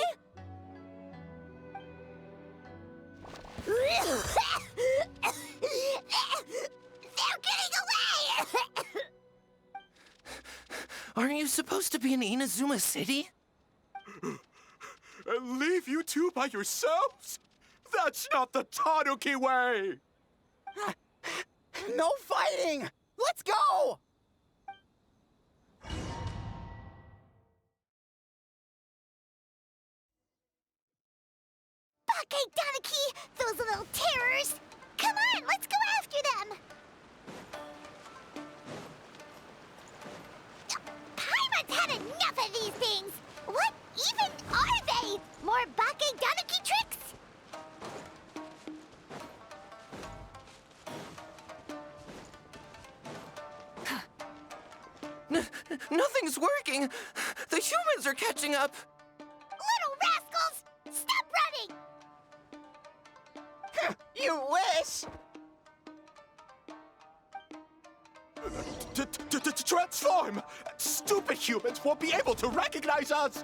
They're getting away! Aren't you supposed to be in Inazuma City? And leave you two by yourselves? That's not the Tanuki way! No fighting! Let's go! Bakedaniki! Those little terrors! Come on, let's go after them! I've had enough of these things! What even are they? More Bake Danuki tricks? Nothing's working! The humans are catching up! Little rascals! Stop running! You wish! Transform! Stupid humans won't be able to recognize us!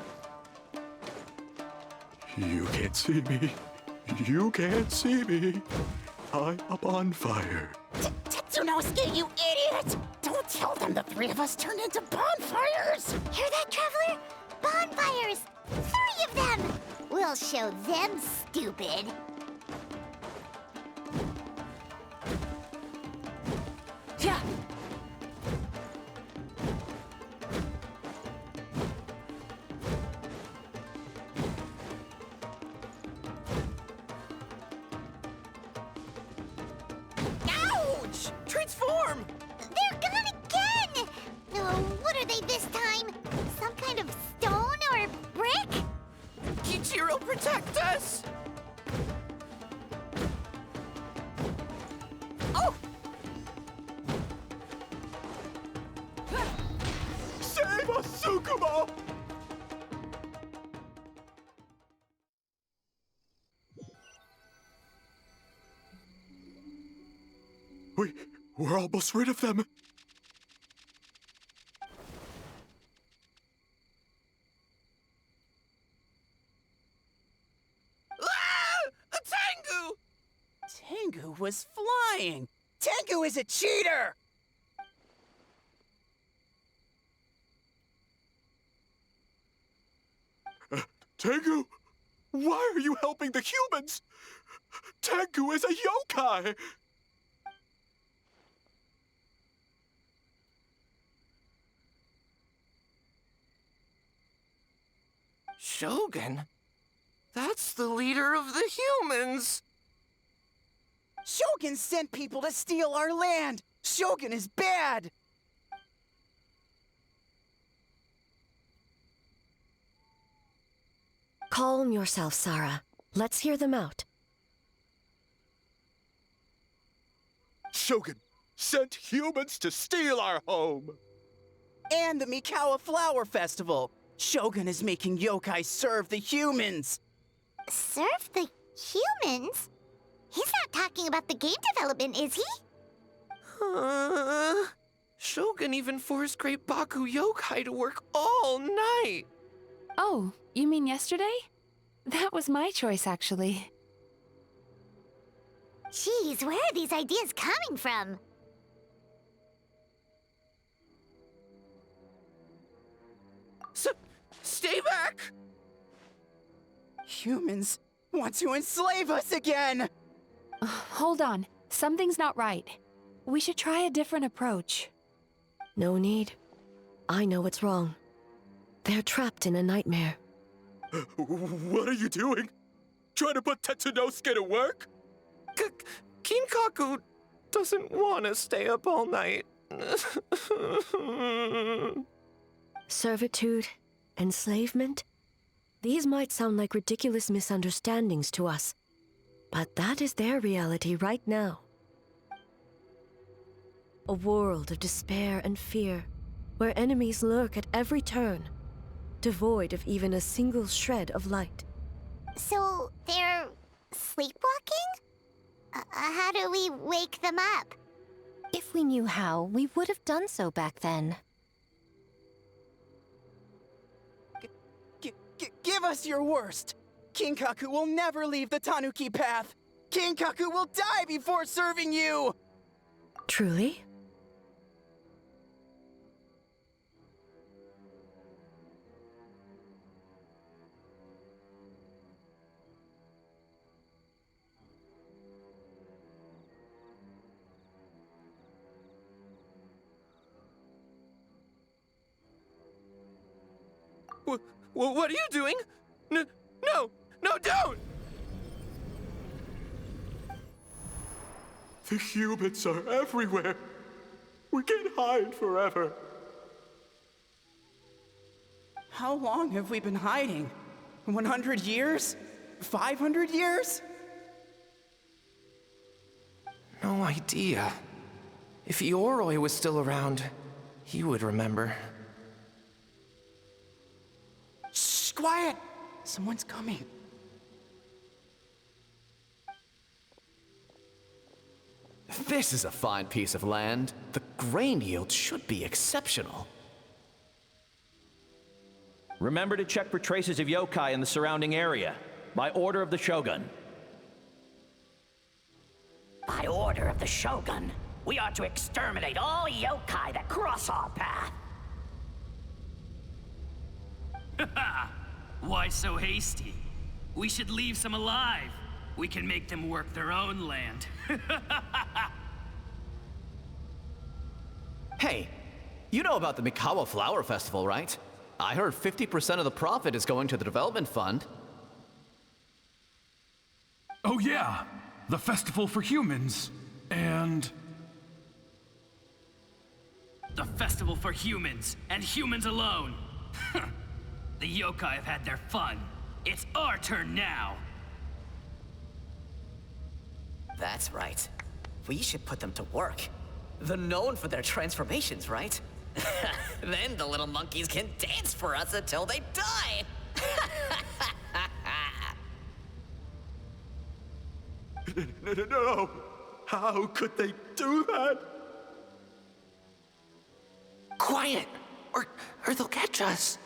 You can't see me. You can't see me. I'm up on fire. Tetsunosuke, you idiot! Don't tell them the three of us turned into bonfires! Hear that, Traveler? Bonfires! 3 of them! We'll show them, stupid. Yeah! Ouch! Transform! They're gone again! Oh, what are they this time? Some kind of stone or brick? Kichiro, protect us! Oh! Save us, Tsukumo! We're almost rid of them. Ah! A Tengu! Tengu was flying! Tengu is a cheater! Tengu, why are you helping the humans? Tengu is a yokai! Shogun? That's the leader of the humans! Shogun sent people to steal our land! Shogun is bad! Calm yourself, Sarah. Let's hear them out. Shogun sent humans to steal our home! And the Mikawa Flower Festival! Shogun is making yokai serve the humans! Serve the humans? He's not talking about the game development, is he? Shogun even forced Great Baku Yokai to work all night! Oh, you mean yesterday? That was my choice, actually. Jeez, where are these ideas coming from? Stay back! Humans want to enslave us again! Hold on. Something's not right. We should try a different approach. No need. I know what's wrong. They're trapped in a nightmare. What are you doing? Trying to put Tetsunosuke to work? Kinkaku doesn't want to stay up all night. Servitude, enslavement? These might sound like ridiculous misunderstandings to us, but that is their reality right now. A world of despair and fear, where enemies lurk at every turn, devoid of even a single shred of light. So, they're sleepwalking? How do we wake them up? If we knew how, we would have done so back then. Give us your worst! Kinkaku will never leave the Tanuki path! Kinkaku will die before serving you! Truly? What are you doing? No, don't! The humans are everywhere. We can't hide forever. How long have we been hiding? 100 years? 500 years? No idea. If Yoroi was still around, he would remember. Shh, quiet! Someone's coming. This is a fine piece of land. The grain yield should be exceptional. Remember to check for traces of yokai in the surrounding area, by order of the Shogun. By order of the Shogun, we are to exterminate all yokai that cross our path. Why so hasty? We should leave some alive. We can make them work their own land. Hey, you know about the Mikawa Flower Festival, right? I heard 50% of the profit is going to the development fund. Oh yeah, the festival for humans. And... The festival for humans, and humans alone. The yokai have had their fun. It's our turn now. That's right. We should put them to work. They're known for their transformations, right? Then the little monkeys can dance for us until they die! No! How could they do that? Quiet, or they'll catch us.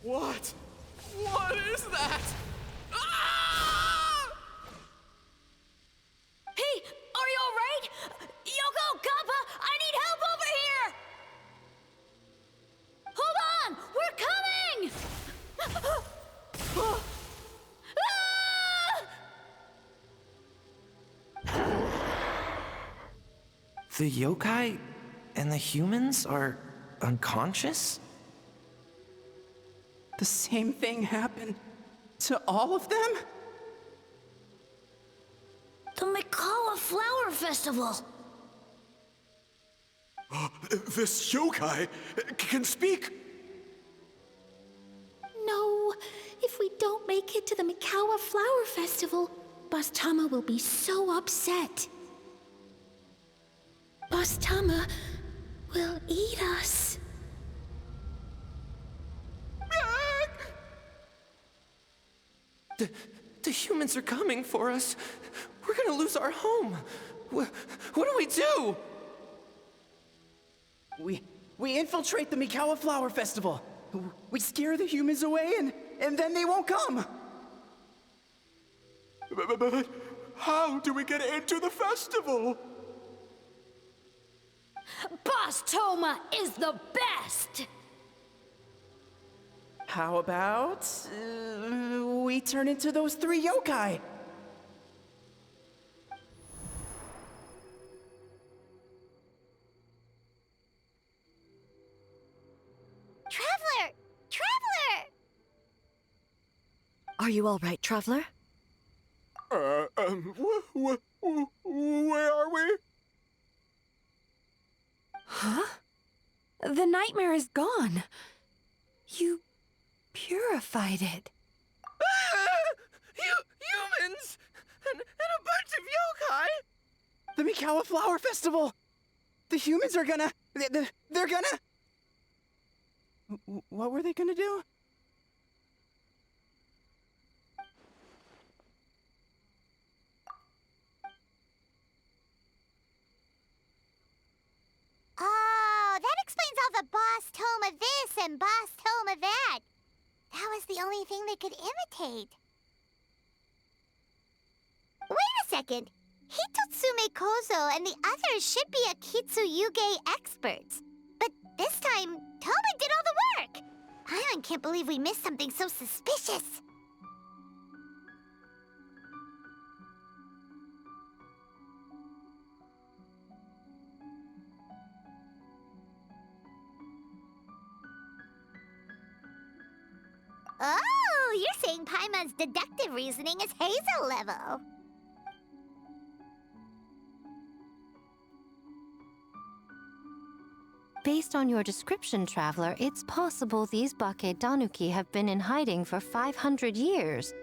What? What is that? Hey, are you alright? Yoko, Kappa, I need help over here! Hold on! We're coming! The yokai and the humans are unconscious? The same thing happened to all of them? The Mikawa Flower Festival! This yokai can speak! No, if we don't make it to the Mikawa Flower Festival, Boss Tama will be so upset. Boss Tama will eat us. The humans are coming for us. We're gonna lose our home. What do we do? We infiltrate the Mikawa Flower Festival. We scare the humans away and then they won't come. But how do we get into the festival? Boss Toma is the best! How about we turn into those 3 yokai? Traveler! Traveler! Are you all right, Traveler? Where are we? Huh? The nightmare is gone. You purified it. Humans! And a bunch of yokai! The Mikawa Flower Festival! The humans are gonna... They're gonna... What were they gonna do? Oh, that explains all the Boss Toma this and Boss Toma that. That was the only thing they could imitate. Wait a second. Hitotsume Kozo and the others should be Akitsu Yuge experts. But this time, Toma did all the work. I can't believe we missed something so suspicious. Oh, you're saying Paimon's deductive reasoning is Hazel level. Based on your description, Traveler, it's possible these Bake Danuki have been in hiding for 500 years.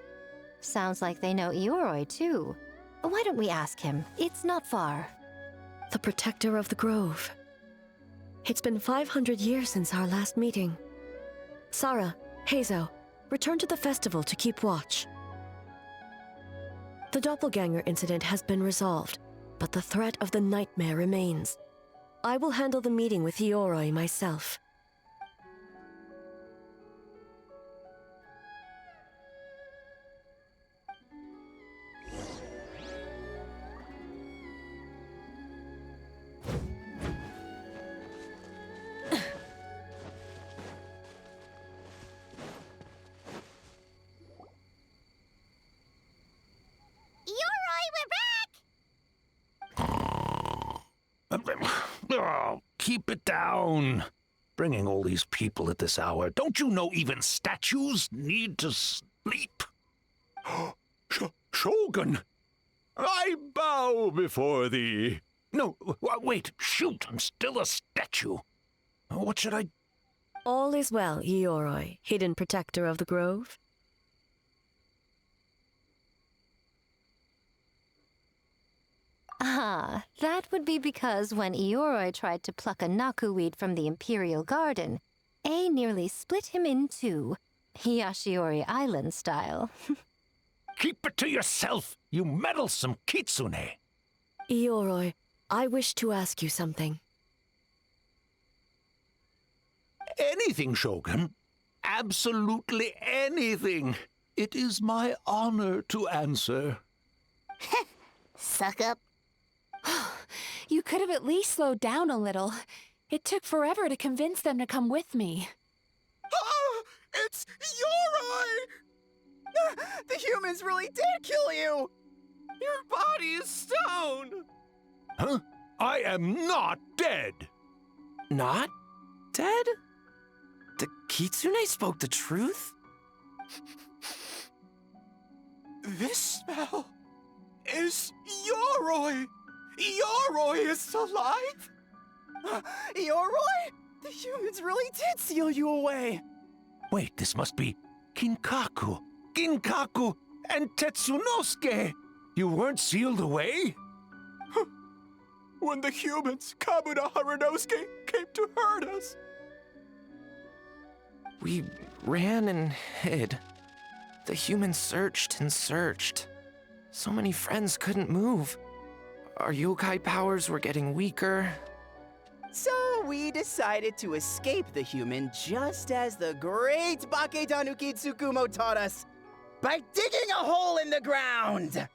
Sounds like they know Ioroi, too. Why don't we ask him? It's not far. The protector of the grove. It's been 500 years since our last meeting. Sarah, Hazo, return to the festival to keep watch. The doppelganger incident has been resolved, but the threat of the nightmare remains. I will handle the meeting with Ioroi myself. Oh, keep it down. Bringing all these people at this hour. Don't you know even statues need to sleep? Shogun! I bow before thee. No, wait, shoot, I'm still a statue. What should I... All is well, Ioroi, hidden protector of the grove. Ah, that would be because when Ioroi tried to pluck a Naku-weed from the Imperial Garden, A nearly split him in two, Yashiori Island style. Keep it to yourself, you meddlesome kitsune! Ioroi, I wish to ask you something. Anything, Shogun. Absolutely anything. It is my honor to answer. Suck up. You could have at least slowed down a little. It took forever to convince them to come with me. Oh, it's Ioroi! The humans really did kill you! Your body is stone! Huh? I am not dead! Not dead? The Kitsune spoke the truth? This smell is Ioroi! Ioroi is alive? Ioroi? The humans really did seal you away! Wait, this must be Kinkaku, Ginkaku, and Tetsunosuke! You weren't sealed away? When the humans, Kamuna Harunosuke, came to hurt us. We ran and hid. The humans searched and searched. So many friends couldn't move. Our yokai powers were getting weaker. So we decided to escape the human just as the great Bakedanuki Tsukumo taught us, by digging a hole in the ground!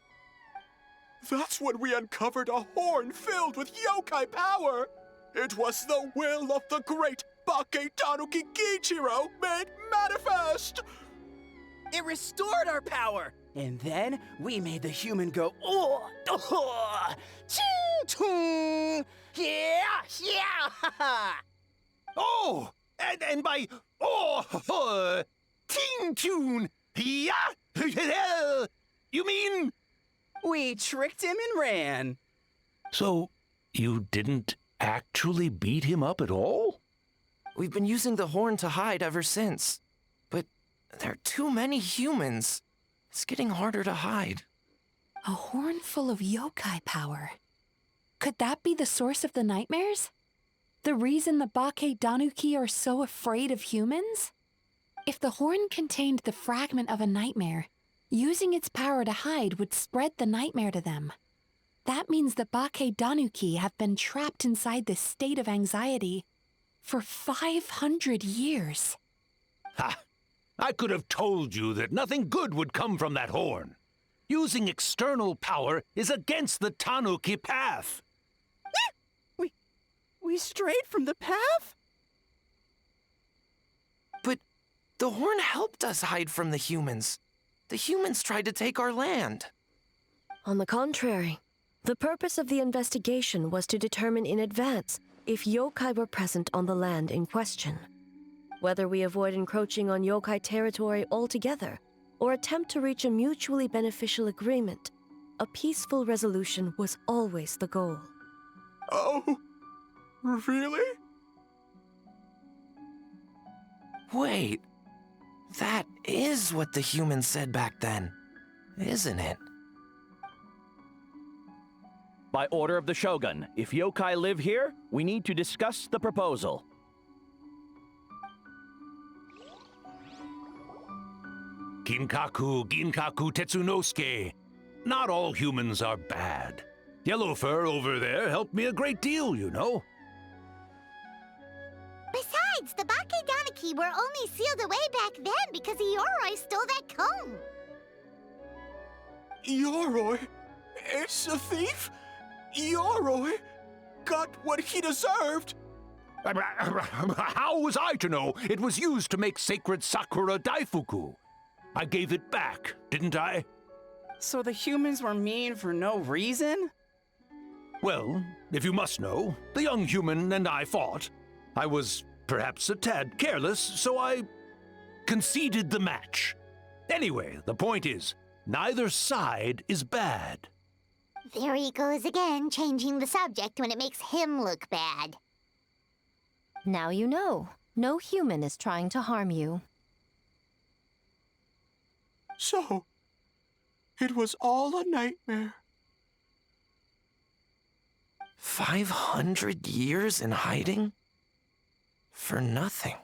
That's when we uncovered a horn filled with yokai power! It was the will of the great Bakedanuki Gichiro made manifest! It restored our power! And then we made the human go, oh, ching, yeah, yeah, Oh, and by, ting tune, yeah, you mean? We tricked him and ran. So, you didn't actually beat him up at all? We've been using the horn to hide ever since. But there are too many humans. It's getting harder to hide. A horn full of yokai power. Could that be the source of the nightmares? The reason the Bake Danuki are so afraid of humans? If the horn contained the fragment of a nightmare, using its power to hide would spread the nightmare to them. That means the Bake Danuki have been trapped inside this state of anxiety for 500 years. Ha! I could have told you that nothing good would come from that horn. Using external power is against the Tanuki path. We strayed from the path? But the horn helped us hide from the humans. The humans tried to take our land. On the contrary, the purpose of the investigation was to determine in advance if yokai were present on the land in question. Whether we avoid encroaching on yokai territory altogether, or attempt to reach a mutually beneficial agreement, a peaceful resolution was always the goal. Oh, really? Wait, that is what the humans said back then, isn't it? By order of the Shogun, if yokai live here, we need to discuss the proposal. Ginkaku Tetsunosuke. Not all humans are bad. Yellowfur over there helped me a great deal, you know. Besides, the Bakedaniki were only sealed away back then because Yoroi stole that comb. Yoroi? It's a thief? Yoroi got what he deserved. How was I to know it was used to make sacred Sakura Daifuku? I gave it back, didn't I? So the humans were mean for no reason? Well, if you must know, the young human and I fought. I was perhaps a tad careless, so I conceded the match. Anyway, the point is, neither side is bad. There he goes again, changing the subject when it makes him look bad. Now you know. No human is trying to harm you. So, it was all a nightmare. 500 years in hiding? For nothing.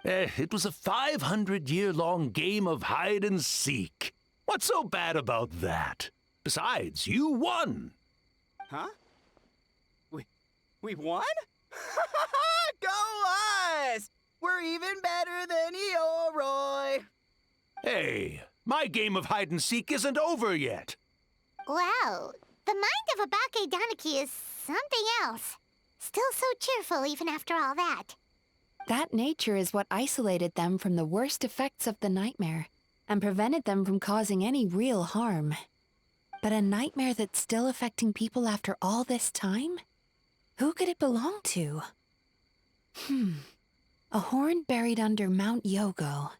It was a 500-year-long game of hide and seek. What's so bad about that? Besides, you won. Huh? We won? Go us! We're even better than Yoroi! Hey, my game of hide and seek isn't over yet. Wow, the mind of a Bakedaniki is something else. Still so cheerful even after all that. That nature is what isolated them from the worst effects of the nightmare and prevented them from causing any real harm. But a nightmare that's still affecting people after all this time? Who could it belong to? A horn buried under Mount Yogo.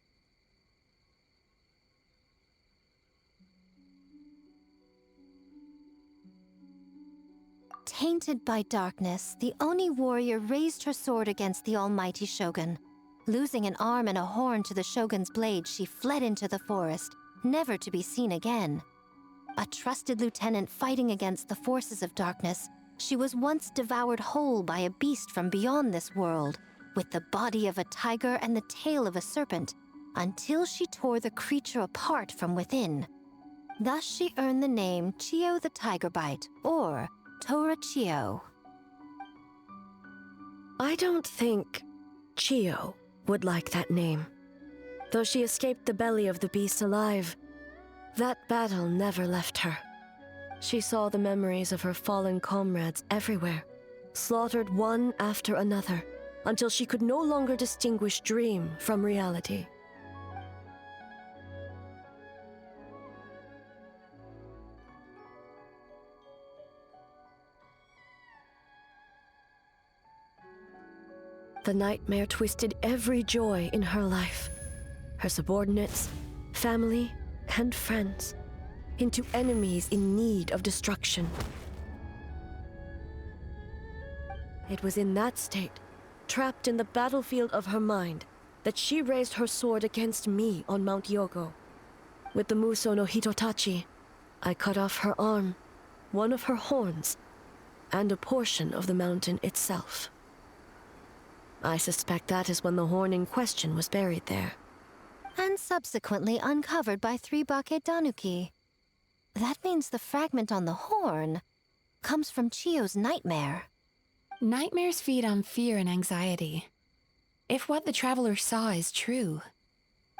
Tainted by darkness, the Oni warrior raised her sword against the almighty Shogun. Losing an arm and a horn to the Shogun's blade, she fled into the forest, never to be seen again. A trusted lieutenant fighting against the forces of darkness, she was once devoured whole by a beast from beyond this world, with the body of a tiger and the tail of a serpent, until she tore the creature apart from within. Thus she earned the name Chiyo the Tigerbite, or Tora Chiyo. I don't think Chiyo would like that name. Though she escaped the belly of the beast alive, that battle never left her. She saw the memories of her fallen comrades everywhere, slaughtered one after another, until she could no longer distinguish dream from reality. The nightmare twisted every joy in her life, her subordinates, family, and friends, into enemies in need of destruction. It was in that state, trapped in the battlefield of her mind, that she raised her sword against me on Mount Yogo. With the Muso no Hitotachi, I cut off her arm, one of her horns, and a portion of the mountain itself. I suspect that is when the horn in question was buried there. And subsequently uncovered by 3 Bakedanuki. That means the fragment on the horn comes from Chiyo's nightmare. Nightmares feed on fear and anxiety. If what the traveler saw is true,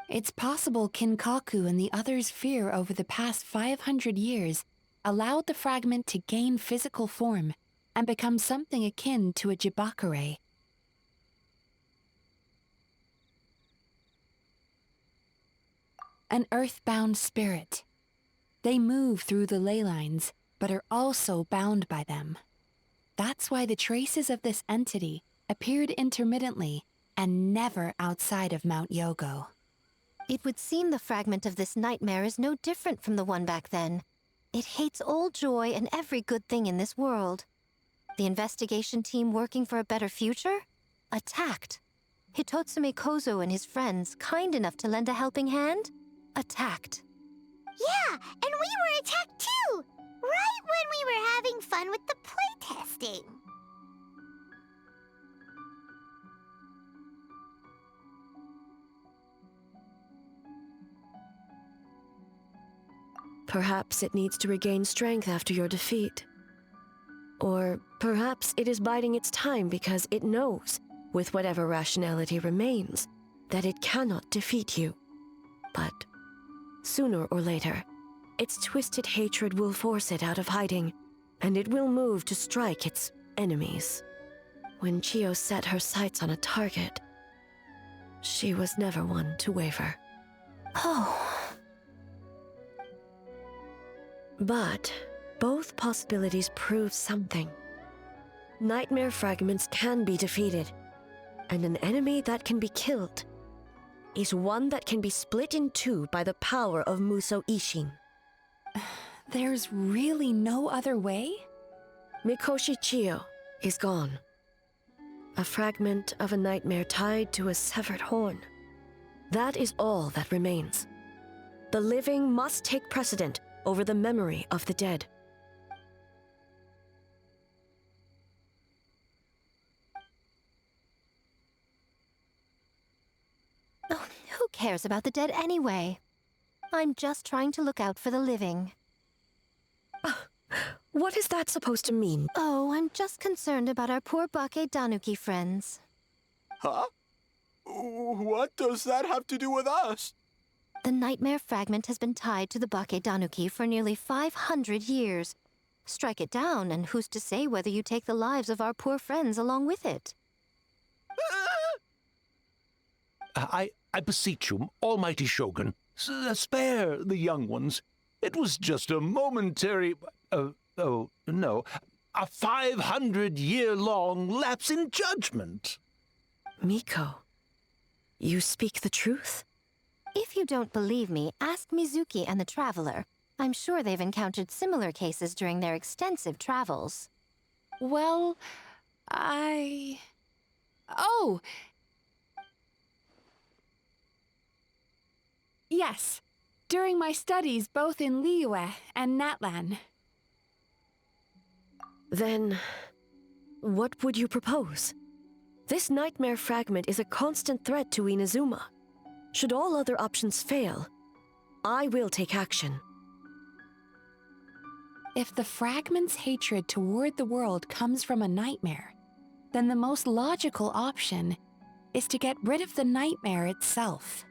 it's possible Kinkaku and the others' fear over the past 500 years allowed the fragment to gain physical form and become something akin to a jibakure. An earthbound spirit. They move through the ley lines, but are also bound by them. That's why the traces of this entity appeared intermittently and never outside of Mount Yogo. It would seem the fragment of this nightmare is no different from the one back then. It hates all joy and every good thing in this world. The investigation team working for a better future? Attacked. Hitotsume Kozo and his friends, kind enough to lend a helping hand? Attacked. Yeah, and we were attacked too! Right when we were having fun with the playtesting. Perhaps it needs to regain strength after your defeat. Or perhaps it is biding its time because it knows, with whatever rationality remains, that it cannot defeat you. But sooner or later, its twisted hatred will force it out of hiding, and it will move to strike its enemies. When Chiyo set her sights on a target, she was never one to waver. Oh. But both possibilities prove something. Nightmare fragments can be defeated, and an enemy that can be killed is one that can be split in two by the power of Muso Ishin. There's really no other way? Mikoshi Chiyo is gone. A fragment of a nightmare tied to a severed horn. That is all that remains. The living must take precedent over the memory of the dead. Oh, who cares about the dead anyway? I'm just trying to look out for the living. What is that supposed to mean? Oh, I'm just concerned about our poor Bake Danuki friends. Huh? What does that have to do with us? The nightmare fragment has been tied to the Bake Danuki for nearly 500 years. Strike it down, and who's to say whether you take the lives of our poor friends along with it? I beseech you, almighty Shogun, spare the young ones. It was just a momentary... oh, no. A 500-year-long lapse in judgment. Miko, you speak the truth? If you don't believe me, ask Mizuki and the Traveler. I'm sure they've encountered similar cases during their extensive travels. Well, Oh! Yes, during my studies both in Liyue and Natlan. Then, what would you propose? This nightmare fragment is a constant threat to Inazuma. Should all other options fail, I will take action. If the fragment's hatred toward the world comes from a nightmare, then the most logical option is to get rid of the nightmare itself.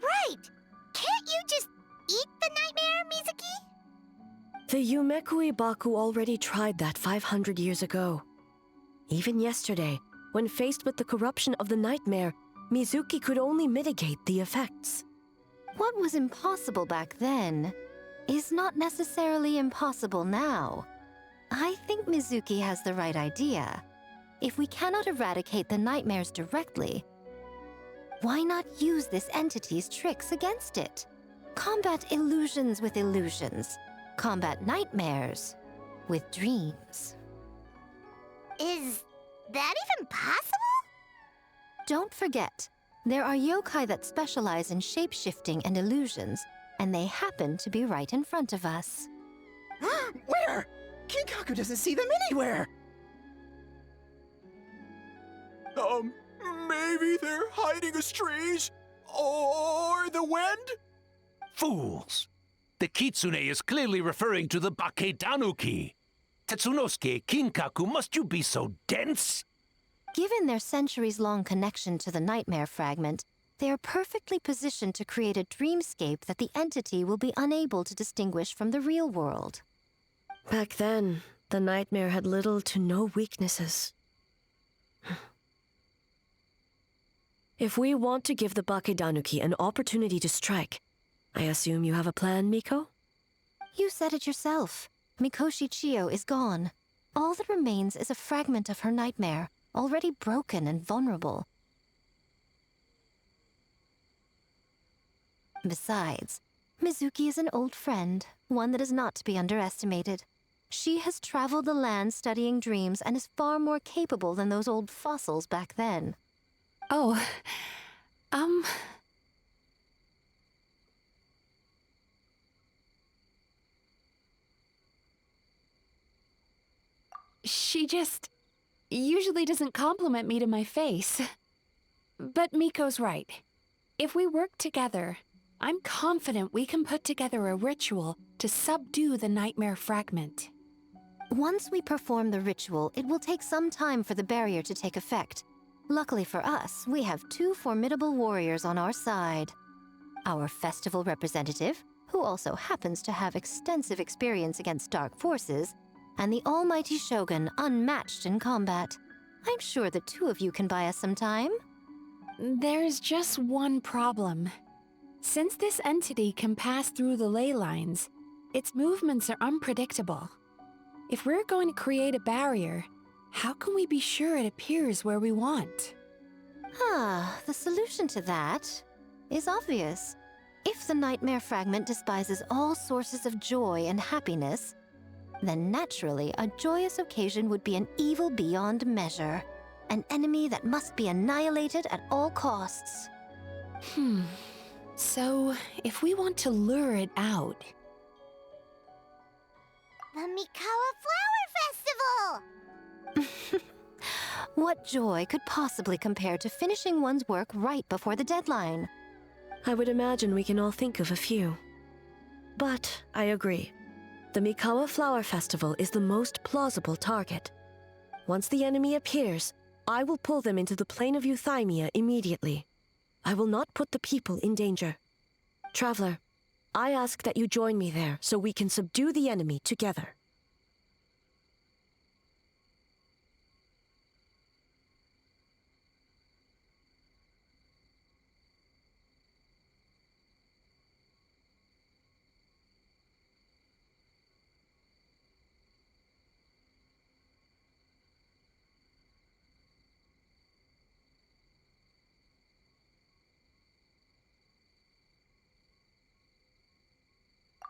Right! Can't you just eat the nightmare, Mizuki? The Yumekui Baku already tried that 500 years ago. Even yesterday, when faced with the corruption of the nightmare, Mizuki could only mitigate the effects. What was impossible back then is not necessarily impossible now. I think Mizuki has the right idea. If we cannot eradicate the nightmares directly, why not use this entity's tricks against it? Combat illusions with illusions. Combat nightmares with dreams. Is that even possible? Don't forget, there are yokai that specialize in shape-shifting and illusions, and they happen to be right in front of us. Where? Kinkaku doesn't see them anywhere! Maybe they're hiding as trees? Or the wind? Fools! The Kitsune is clearly referring to the Bake Danuki. Tetsunosuke, Kinkaku, must you be so dense? Given their centuries-long connection to the nightmare fragment, they are perfectly positioned to create a dreamscape that the entity will be unable to distinguish from the real world. Back then, the nightmare had little to no weaknesses. If we want to give the Bake Danuki an opportunity to strike, I assume you have a plan, Miko? You said it yourself. Mikoshi Chiyo is gone. All that remains is a fragment of her nightmare, already broken and vulnerable. Besides, Mizuki is an old friend, one that is not to be underestimated. She has traveled the land studying dreams and is far more capable than those old fossils back then. Oh, She just usually doesn't compliment me to my face. But Miko's right. If we work together, I'm confident we can put together a ritual to subdue the nightmare fragment. Once we perform the ritual, it will take some time for the barrier to take effect. Luckily for us, we have two formidable warriors on our side. Our festival representative, who also happens to have extensive experience against dark forces, and the almighty Shogun, unmatched in combat. I'm sure the two of you can buy us some time. There's just one problem. Since this entity can pass through the ley lines, its movements are unpredictable. If we're going to create a barrier, how can we be sure it appears where we want? The solution to that is obvious. If the nightmare fragment despises all sources of joy and happiness, then naturally a joyous occasion would be an evil beyond measure. An enemy that must be annihilated at all costs. So, if we want to lure it out... The Mikawa Flower Festival! What joy could possibly compare to finishing one's work right before the deadline? I would imagine we can all think of a few. But I agree. The Mikawa Flower Festival is the most plausible target. Once the enemy appears, I will pull them into the plane of Euthymia immediately. I will not put the people in danger. Traveler, I ask that you join me there so we can subdue the enemy together.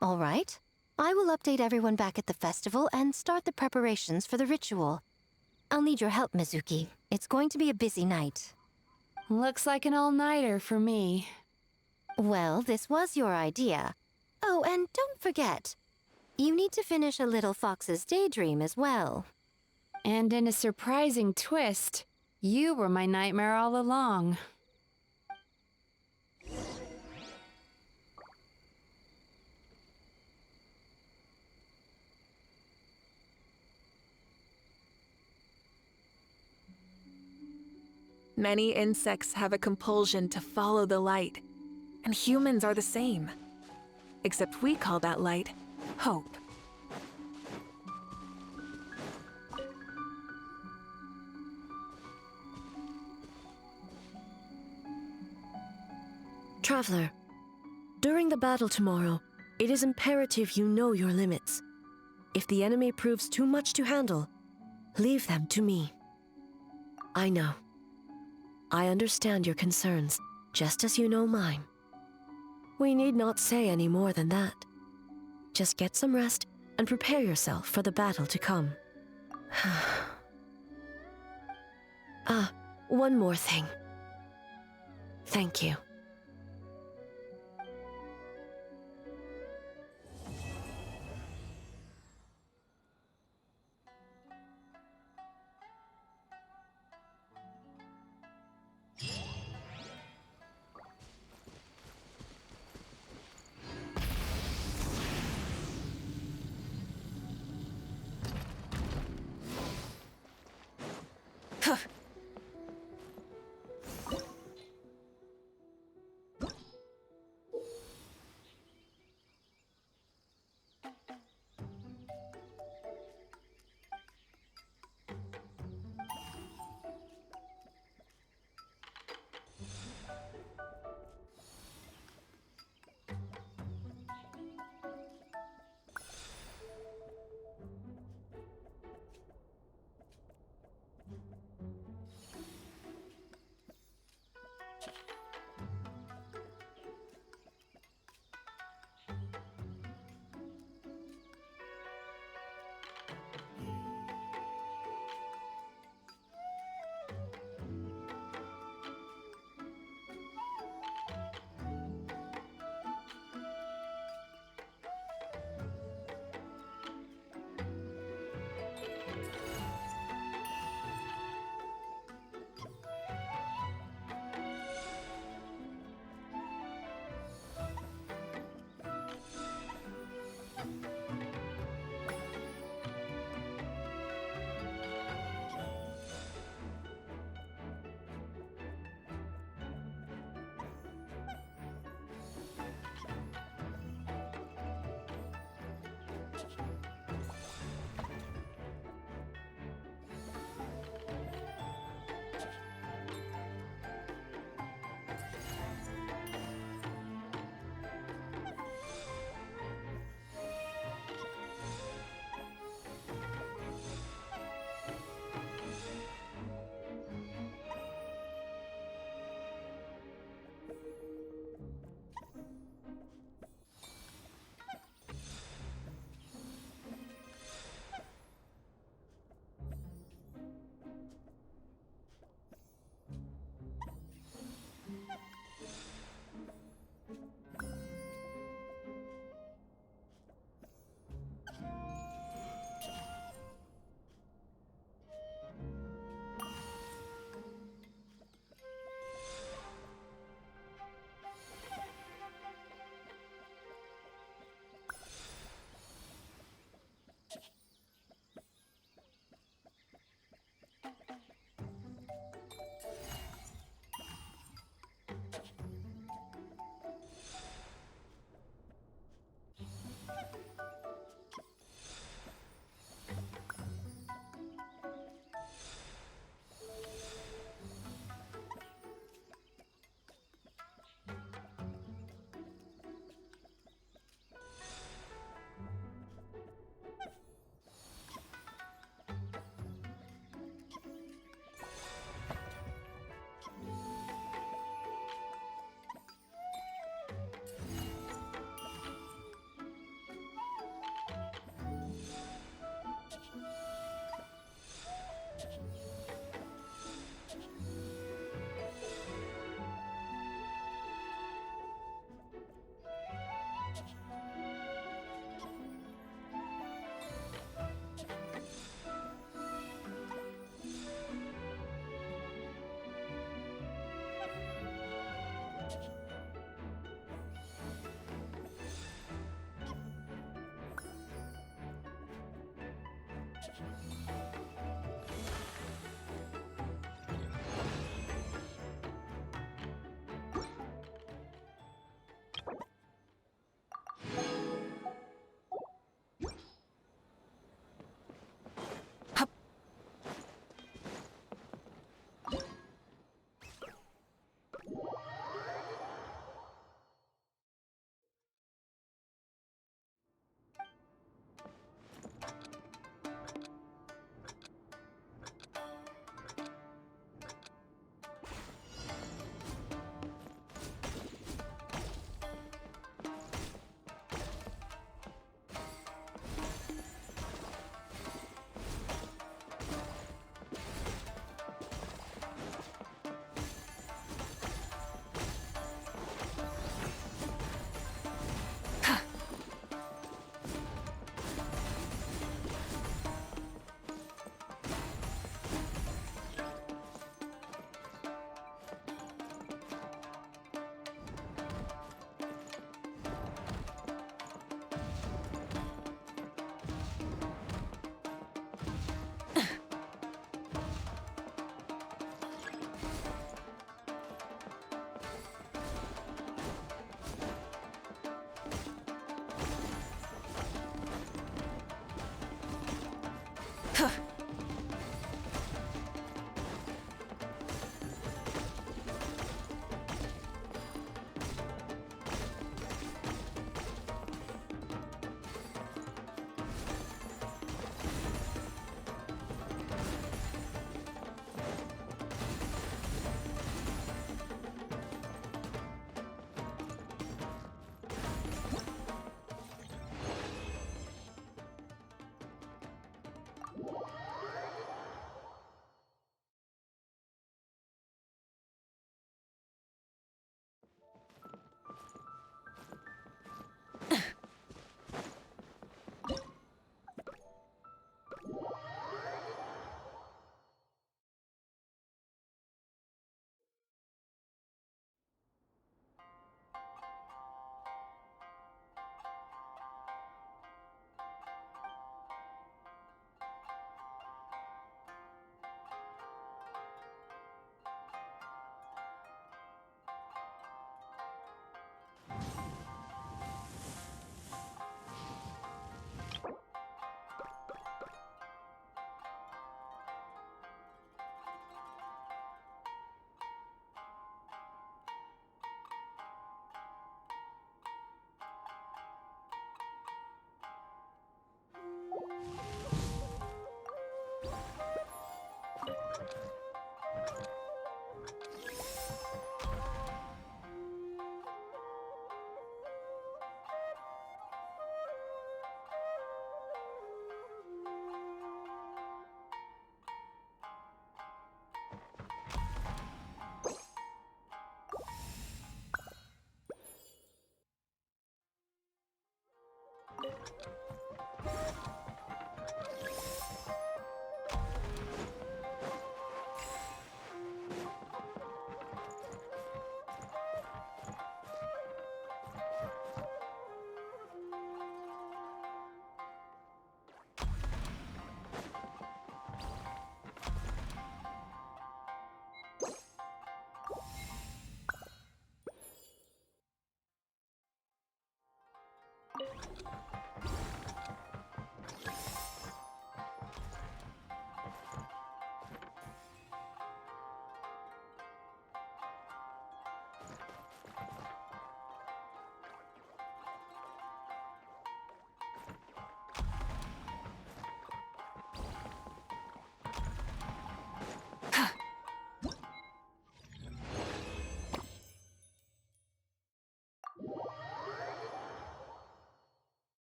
All right. I will update everyone back at the festival and start the preparations for the ritual. I'll need your help, Mizuki. It's going to be a busy night. Looks like an all-nighter for me. Well, this was your idea. Oh, and don't forget, you need to finish a little fox's daydream as well. And in a surprising twist, you were my nightmare all along. Many insects have a compulsion to follow the light, and humans are the same. Except we call that light hope. Traveler, during the battle tomorrow, it is imperative you know your limits. If the enemy proves too much to handle, leave them to me. I know. I understand your concerns, just as you know mine. We need not say any more than that. Just get some rest and prepare yourself for the battle to come. One more thing. Thank you.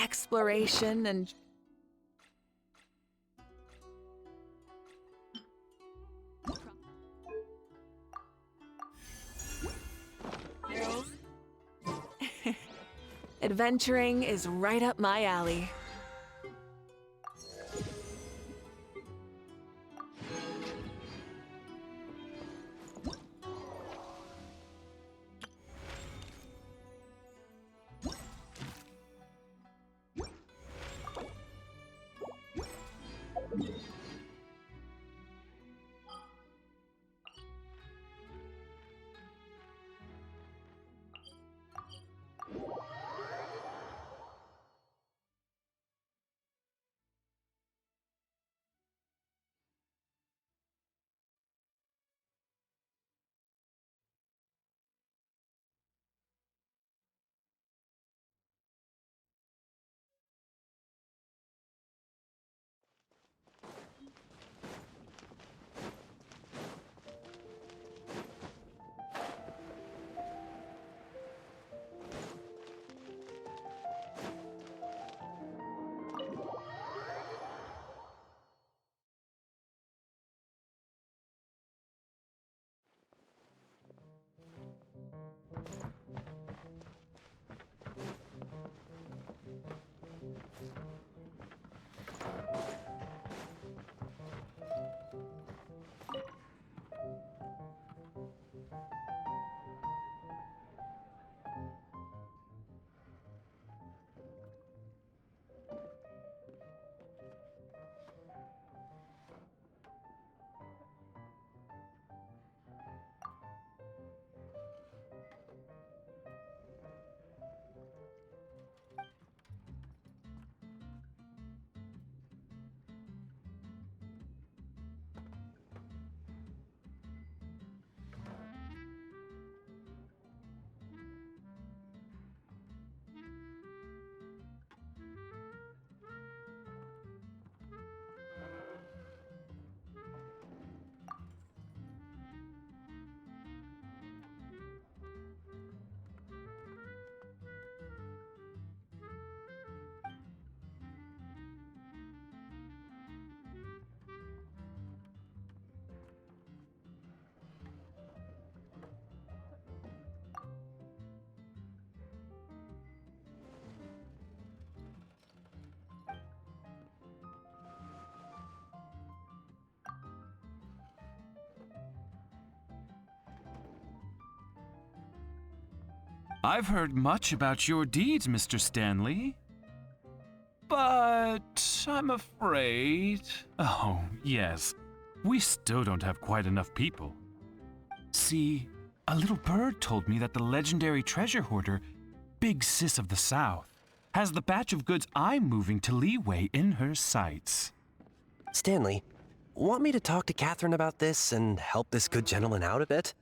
Exploration and adventuring is right up my alley. I've heard much about your deeds, Mr. Stanley. But I'm afraid... Oh, yes. We still don't have quite enough people. See, a little bird told me that the legendary treasure hoarder, Big Sis of the South, has the batch of goods I'm moving to Leeway in her sights. Stanley, want me to talk to Catherine about this and help this good gentleman out a bit?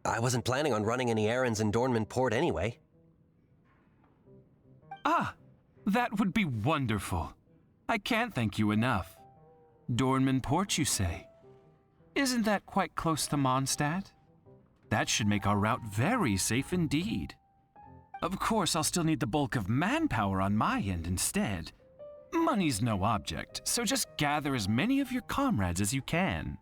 I wasn't planning on running any errands in Dornman Port anyway. Ah, that would be wonderful. I can't thank you enough. Dornman Port, you say? Isn't that quite close to Mondstadt? That should make our route very safe indeed. Of course, I'll still need the bulk of manpower on my end instead. Money's no object, so just gather as many of your comrades as you can.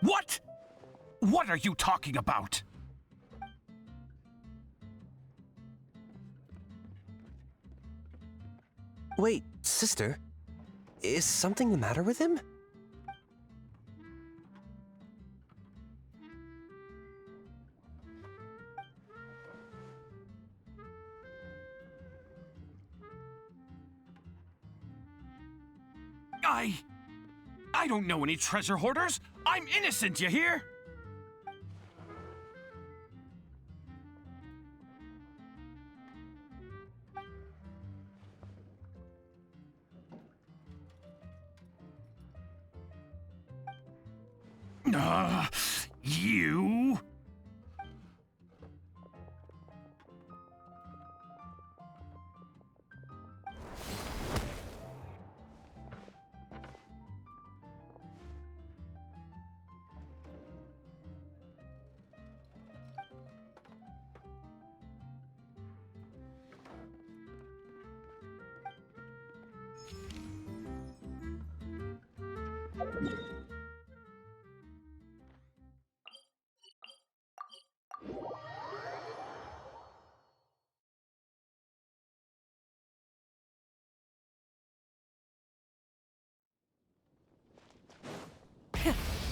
What? What are you talking about? Wait, sister? Is something the matter with him? I don't know any treasure hoarders. I'm innocent, you hear? You?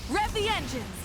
Rev the engines!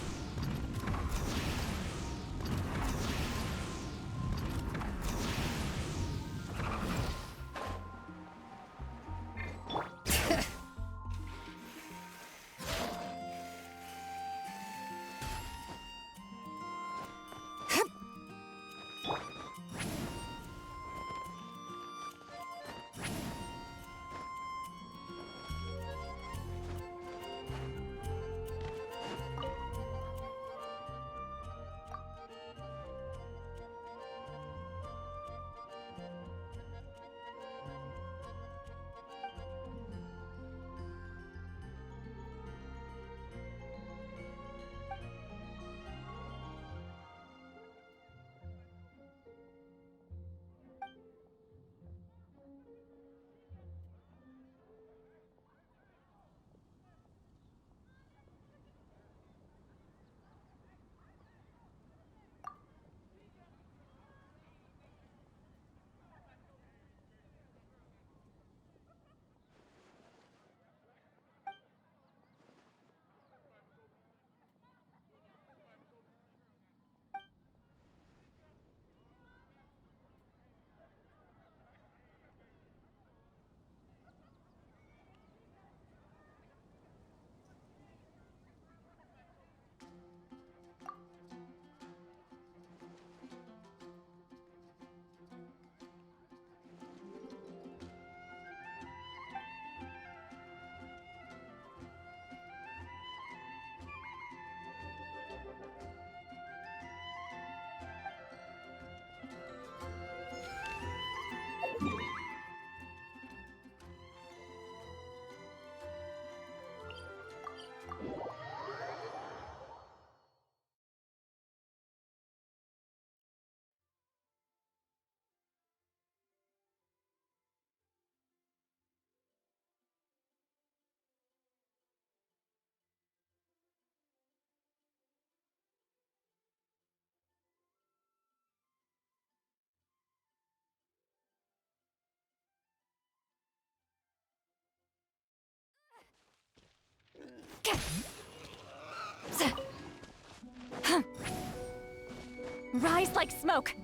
Rise like smoke!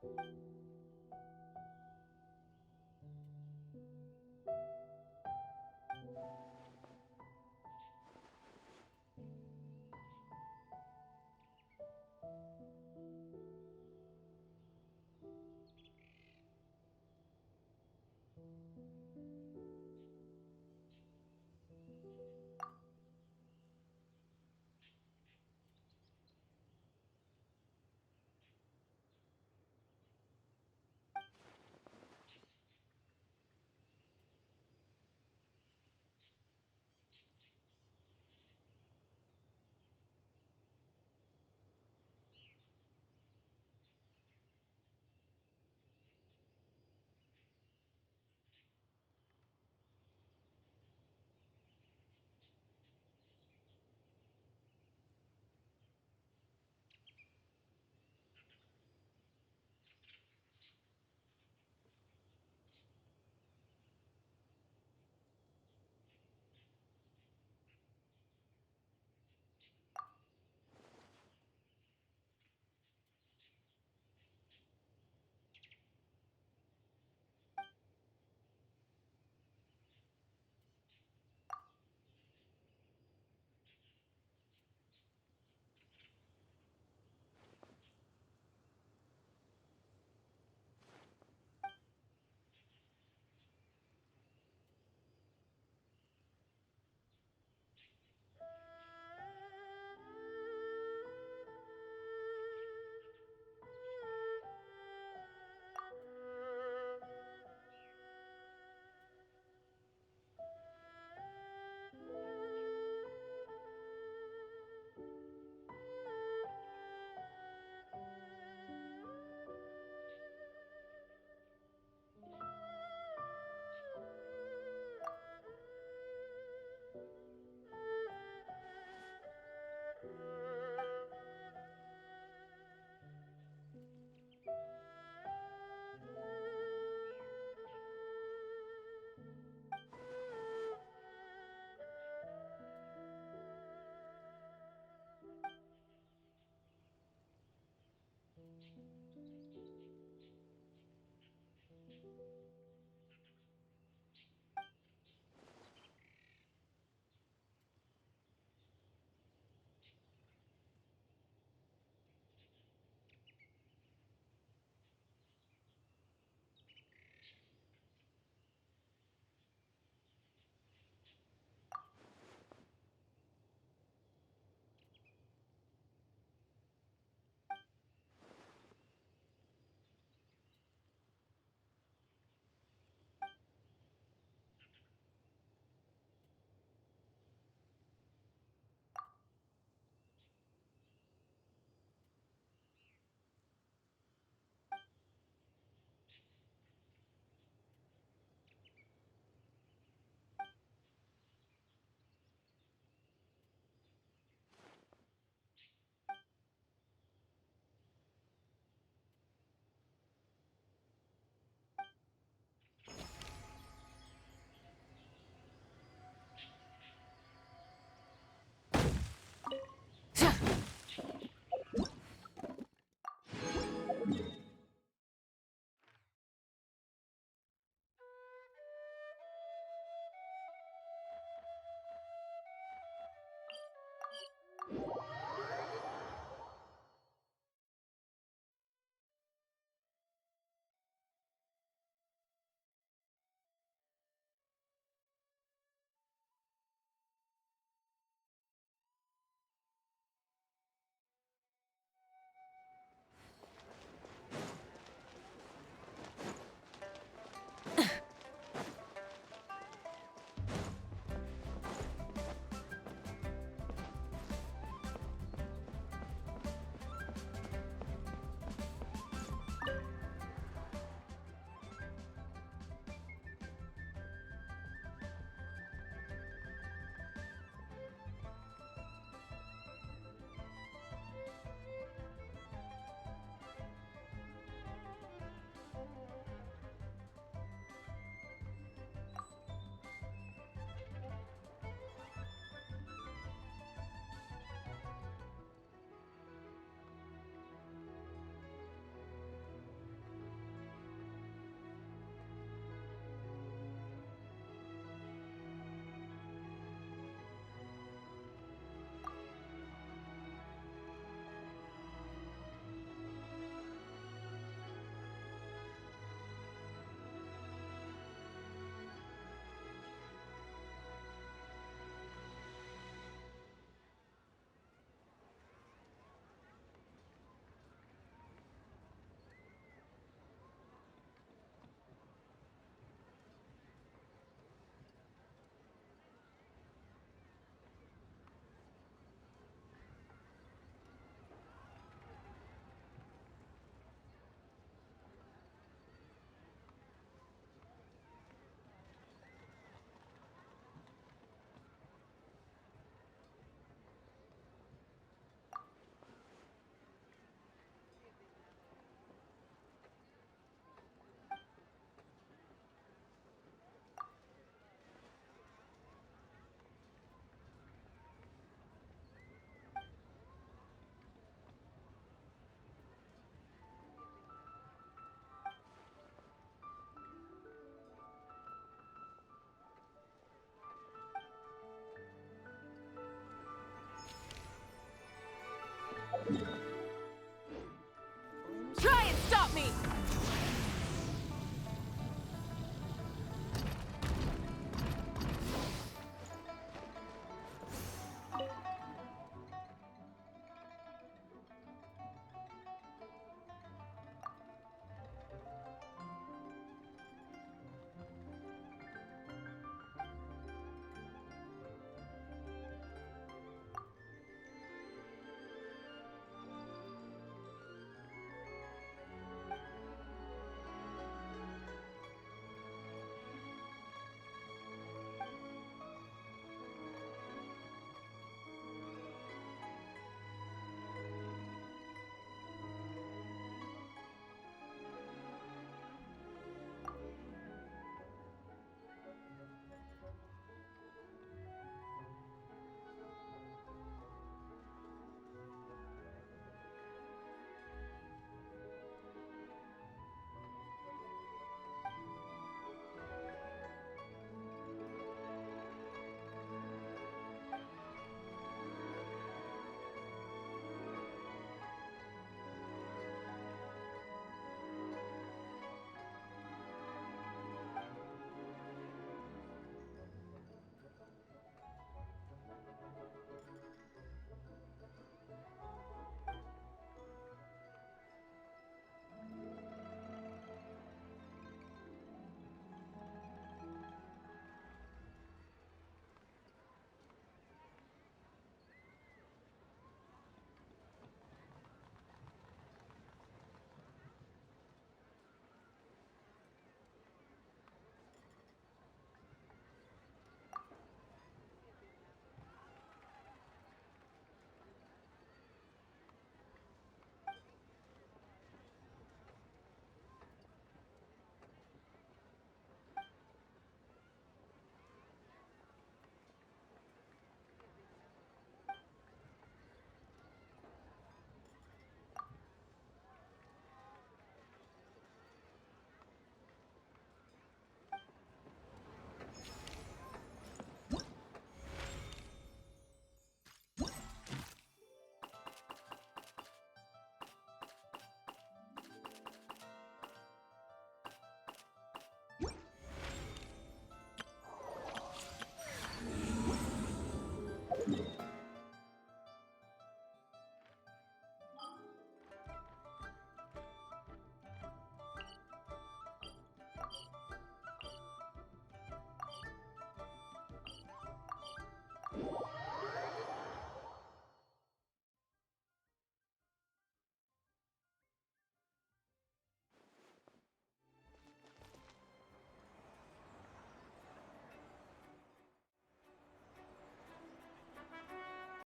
you